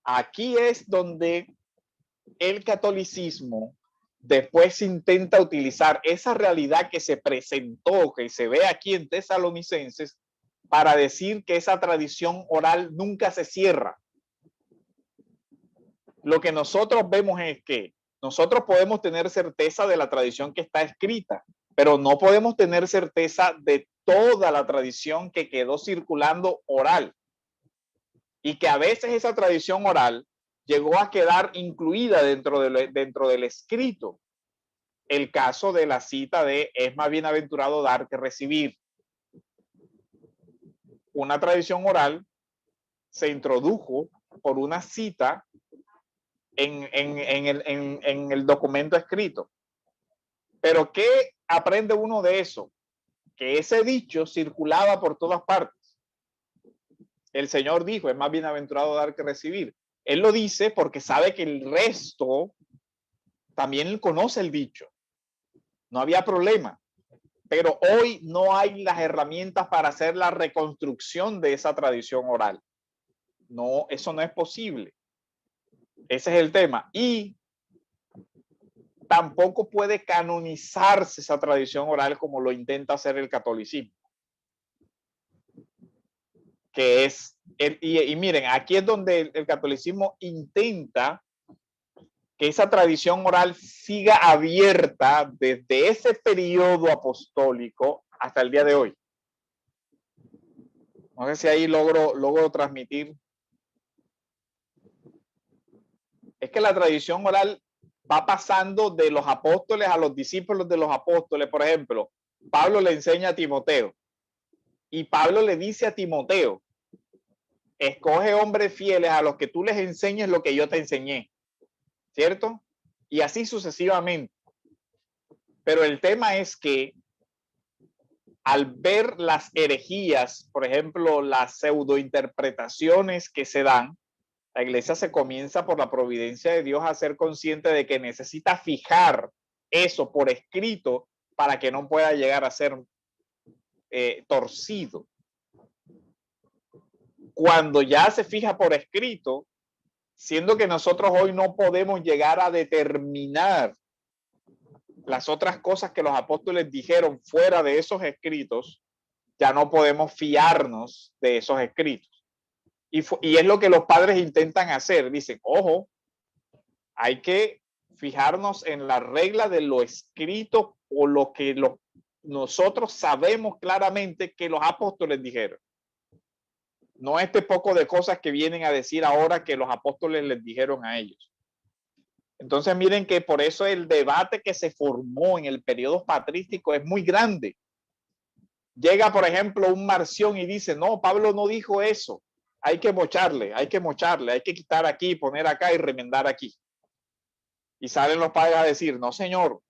Aquí es donde el catolicismo después intenta utilizar esa realidad que se presentó, que se ve aquí en Tesalonicenses, para decir que esa tradición oral nunca se cierra. Lo que nosotros vemos es que nosotros podemos tener certeza de la tradición que está escrita, pero no podemos tener certeza de toda la tradición que quedó circulando oral. Y que a veces esa tradición oral llegó a quedar incluida dentro del escrito. El caso de la cita de es más bienaventurado dar que recibir. Una tradición oral se introdujo por una cita en el documento escrito. Pero ¿qué aprende uno de eso? Que ese dicho circulaba por todas partes. El Señor dijo, es más bienaventurado dar que recibir. Él lo dice porque sabe que el resto también conoce el dicho. No había problema. Pero hoy no hay las herramientas para hacer la reconstrucción de esa tradición oral. No, eso no es posible. Ese es el tema. Y tampoco puede canonizarse esa tradición oral como lo intenta hacer el catolicismo. Que es, y miren, aquí es donde el catolicismo intenta que esa tradición oral siga abierta desde ese periodo apostólico hasta el día de hoy. No sé si ahí logro transmitir. Es que la tradición oral va pasando de los apóstoles a los discípulos de los apóstoles. Por ejemplo, Pablo le enseña a Timoteo y Pablo le dice a Timoteo, escoge hombres fieles a los que tú les enseñes lo que yo te enseñé, ¿cierto? Y así sucesivamente. Pero el tema es que al ver las herejías, por ejemplo, las pseudointerpretaciones que se dan, la iglesia se comienza por la providencia de Dios a ser consciente de que necesita fijar eso por escrito para que no pueda llegar a ser torcido. Cuando ya se fija por escrito, siendo que nosotros hoy no podemos llegar a determinar las otras cosas que los apóstoles dijeron fuera de esos escritos, ya no podemos fiarnos de esos escritos. Y es lo que los padres intentan hacer. Dicen, ojo, hay que fijarnos en la regla de lo escrito o lo que nosotros sabemos claramente que los apóstoles dijeron. No este poco de cosas que vienen a decir ahora que los apóstoles les dijeron a ellos. Entonces miren que por eso el debate que se formó en el periodo patrístico es muy grande. Llega, por ejemplo, un Marción y dice, no, Pablo no dijo eso. Hay que mocharle, hay que quitar aquí, poner acá y remendar aquí. Y salen los padres a decir, no señor,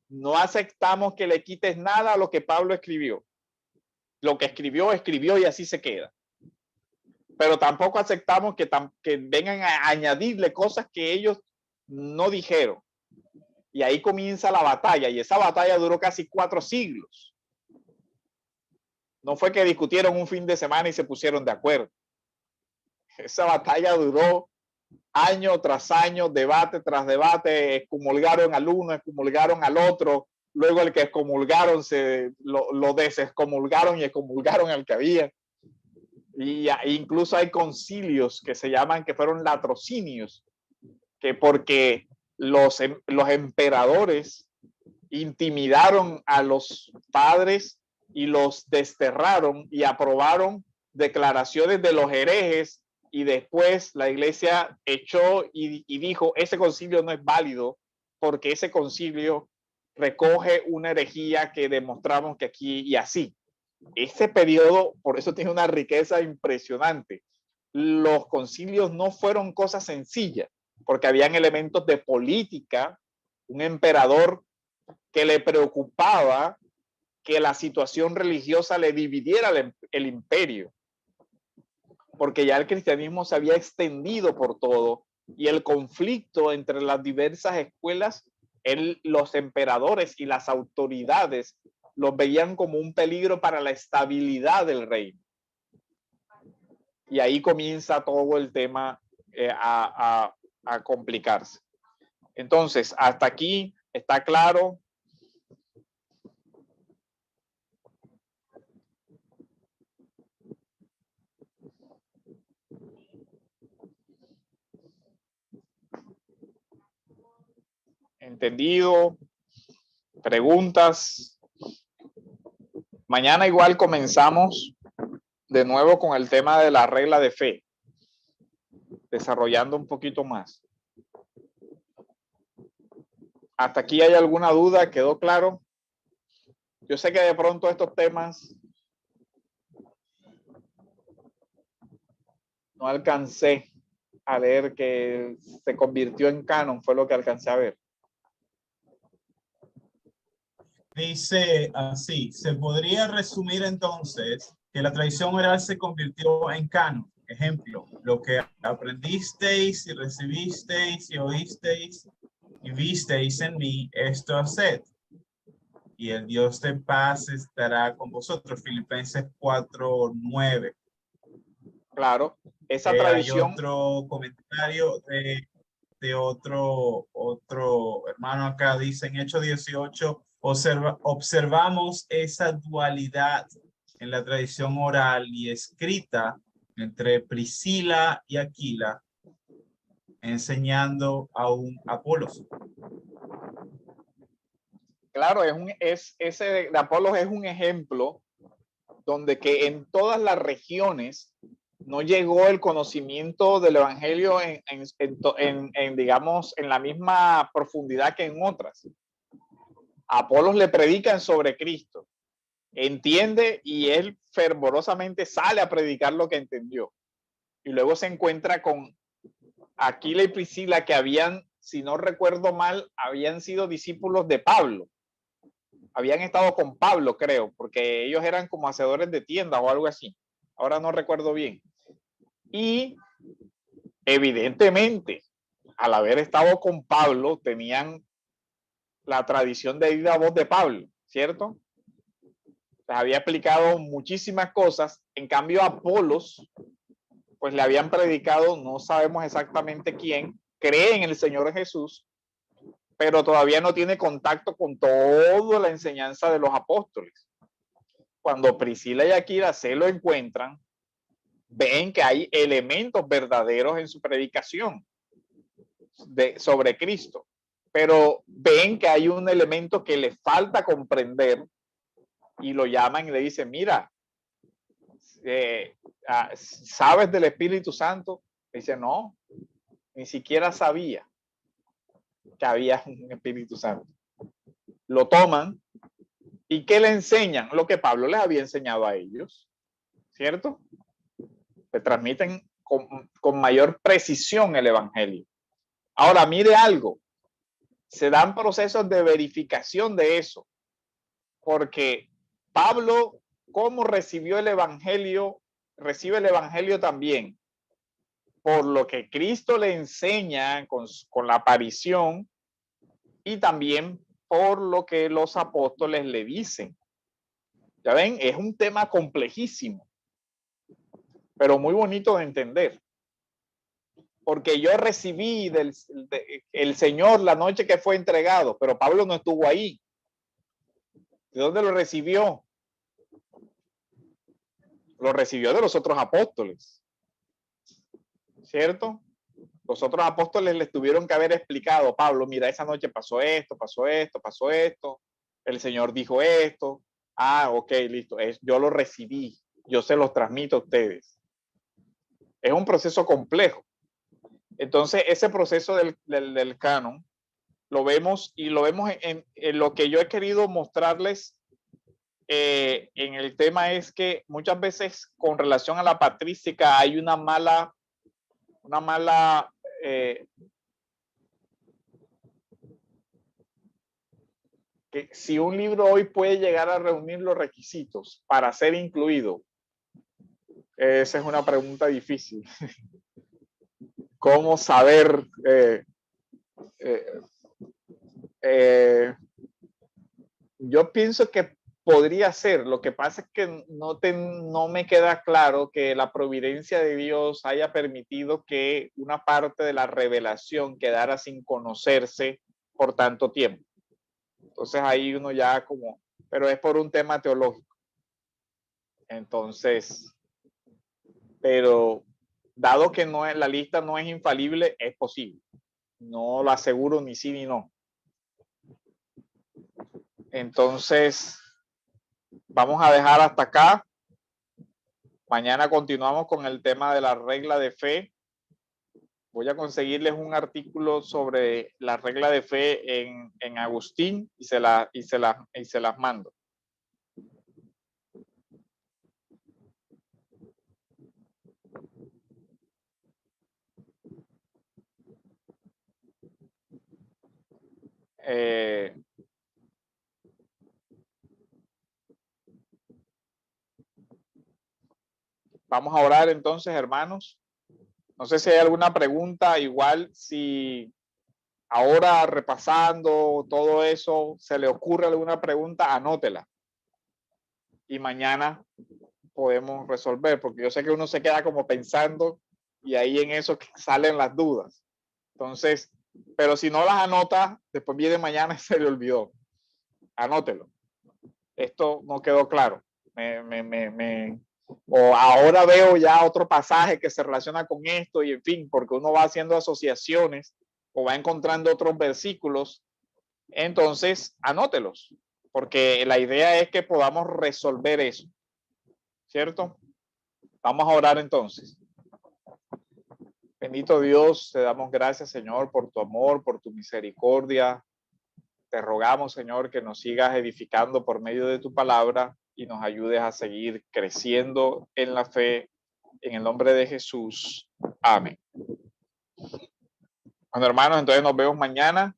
no aceptamos que le quites nada a lo que Pablo escribió. Lo que escribió y así se queda. Pero tampoco aceptamos que vengan a añadirle cosas que ellos no dijeron. Y ahí comienza la batalla, y esa batalla duró casi 4 siglos. No fue que discutieron un fin de semana y se pusieron de acuerdo. Esa batalla duró año tras año, debate tras debate, excomulgaron al uno, excomulgaron al otro, luego el que excomulgaron lo desexcomulgaron y excomulgaron al que había. Y incluso hay concilios que se llaman, que fueron latrocinios, que porque los emperadores intimidaron a los padres y los desterraron y aprobaron declaraciones de los herejes, y después la iglesia echó y dijo, ese concilio no es válido porque ese concilio recoge una herejía que demostramos que aquí y así. Este periodo, por eso tiene una riqueza impresionante. Los concilios no fueron cosas sencillas, porque habían elementos de política, un emperador que le preocupaba que la situación religiosa le dividiera el imperio, porque ya el cristianismo se había extendido por todo y el conflicto entre las diversas escuelas, los emperadores y las autoridades los veían como un peligro para la estabilidad del reino. Y ahí comienza todo el tema a complicarse. Entonces, hasta aquí está claro. ¿Entendido? ¿Preguntas? Mañana igual comenzamos de nuevo con el tema de la regla de fe, desarrollando un poquito más. ¿Hasta aquí hay alguna duda? ¿Quedó claro? Yo sé que de pronto estos temas no alcancé a leer que se convirtió en canon, fue lo que alcancé a ver. Dice así, se podría resumir entonces que la tradición oral se convirtió en canon. Ejemplo, lo que aprendisteis y recibisteis y oísteis y visteis en mí, esto haced. Y el Dios de paz estará con vosotros. Filipenses 4:9. Claro, esa tradición. Hay otro comentario de otro hermano acá, dice en Hechos 18, observamos esa dualidad en la tradición oral y escrita entre Priscila y Aquila, enseñando a un Apolos. Claro, ese de Apolos es un ejemplo donde que en todas las regiones no llegó el conocimiento del evangelio digamos, en la misma profundidad que en otras. A Apolos le predican sobre Cristo, entiende y él fervorosamente sale a predicar lo que entendió. Y luego se encuentra con Aquila y Priscila, que habían, si no recuerdo mal, habían sido discípulos de Pablo. Habían estado con Pablo, creo, porque ellos eran como hacedores de tiendas o algo así. Ahora no recuerdo bien. Y evidentemente, al haber estado con Pablo, tenían la tradición de ir a voz de Pablo, ¿cierto? Les había explicado muchísimas cosas. En cambio, a Apolos, pues le habían predicado, no sabemos exactamente quién, cree en el Señor Jesús, pero todavía no tiene contacto con toda la enseñanza de los apóstoles. Cuando Priscila y Aquila se lo encuentran, ven que hay elementos verdaderos en su predicación sobre Cristo, pero ven que hay un elemento que le falta comprender y lo llaman y le dicen, mira, ¿sabes del Espíritu Santo? Dice, no, ni siquiera sabía que había un Espíritu Santo. Lo toman y ¿qué le enseñan? Lo que Pablo les había enseñado a ellos, ¿cierto? Le transmiten con mayor precisión el evangelio. Ahora, mire algo, se dan procesos de verificación de eso, porque Pablo, ¿cómo recibió el evangelio? Recibe el evangelio también por lo que Cristo le enseña con la aparición y también por lo que los apóstoles le dicen. Ya ven, es un tema complejísimo, pero muy bonito de entender. Porque yo recibí del Señor la noche que fue entregado, pero Pablo no estuvo ahí. ¿De dónde lo recibió? Lo recibió de los otros apóstoles, ¿cierto? Los otros apóstoles les tuvieron que haber explicado, Pablo, mira, esa noche pasó esto, pasó esto, pasó esto, el Señor dijo esto. Ah, ok, listo, yo lo recibí, yo se los transmito a ustedes. Es un proceso complejo. Entonces, ese proceso del canon lo vemos y lo vemos en lo que yo he querido mostrarles en el tema es que muchas veces con relación a la patrística hay una mala que si un libro hoy puede llegar a reunir los requisitos para ser incluido, esa es una pregunta difícil. ¿Cómo saber? Yo pienso que podría ser. Lo que pasa es que no me queda claro que la providencia de Dios haya permitido que una parte de la revelación quedara sin conocerse por tanto tiempo. Entonces ahí uno ya como, pero es por un tema teológico. Entonces, pero dado que la lista no es infalible, es posible. No lo aseguro ni sí ni no. Entonces, vamos a dejar hasta acá. Mañana continuamos con el tema de la regla de fe. Voy a conseguirles un artículo sobre la regla de fe en Agustín y se las mando. Vamos a orar entonces, hermanos. No sé si hay alguna pregunta, igual si ahora repasando todo eso se le ocurre alguna pregunta, anótela. Y mañana podemos resolver, porque yo sé que uno se queda como pensando y ahí en eso salen las dudas. Entonces, pero si no las anota, después viene mañana y se le olvidó. Anótelo. Esto no quedó claro. O ahora veo ya otro pasaje que se relaciona con esto y en fin, porque uno va haciendo asociaciones o va encontrando otros versículos, entonces anótelos, porque la idea es que podamos resolver eso, ¿cierto? Vamos a orar entonces. Bendito Dios, te damos gracias, Señor, por tu amor, por tu misericordia. Te rogamos, Señor, que nos sigas edificando por medio de tu palabra y nos ayudes a seguir creciendo en la fe. En el nombre de Jesús. Amén. Bueno, hermanos, entonces nos vemos mañana.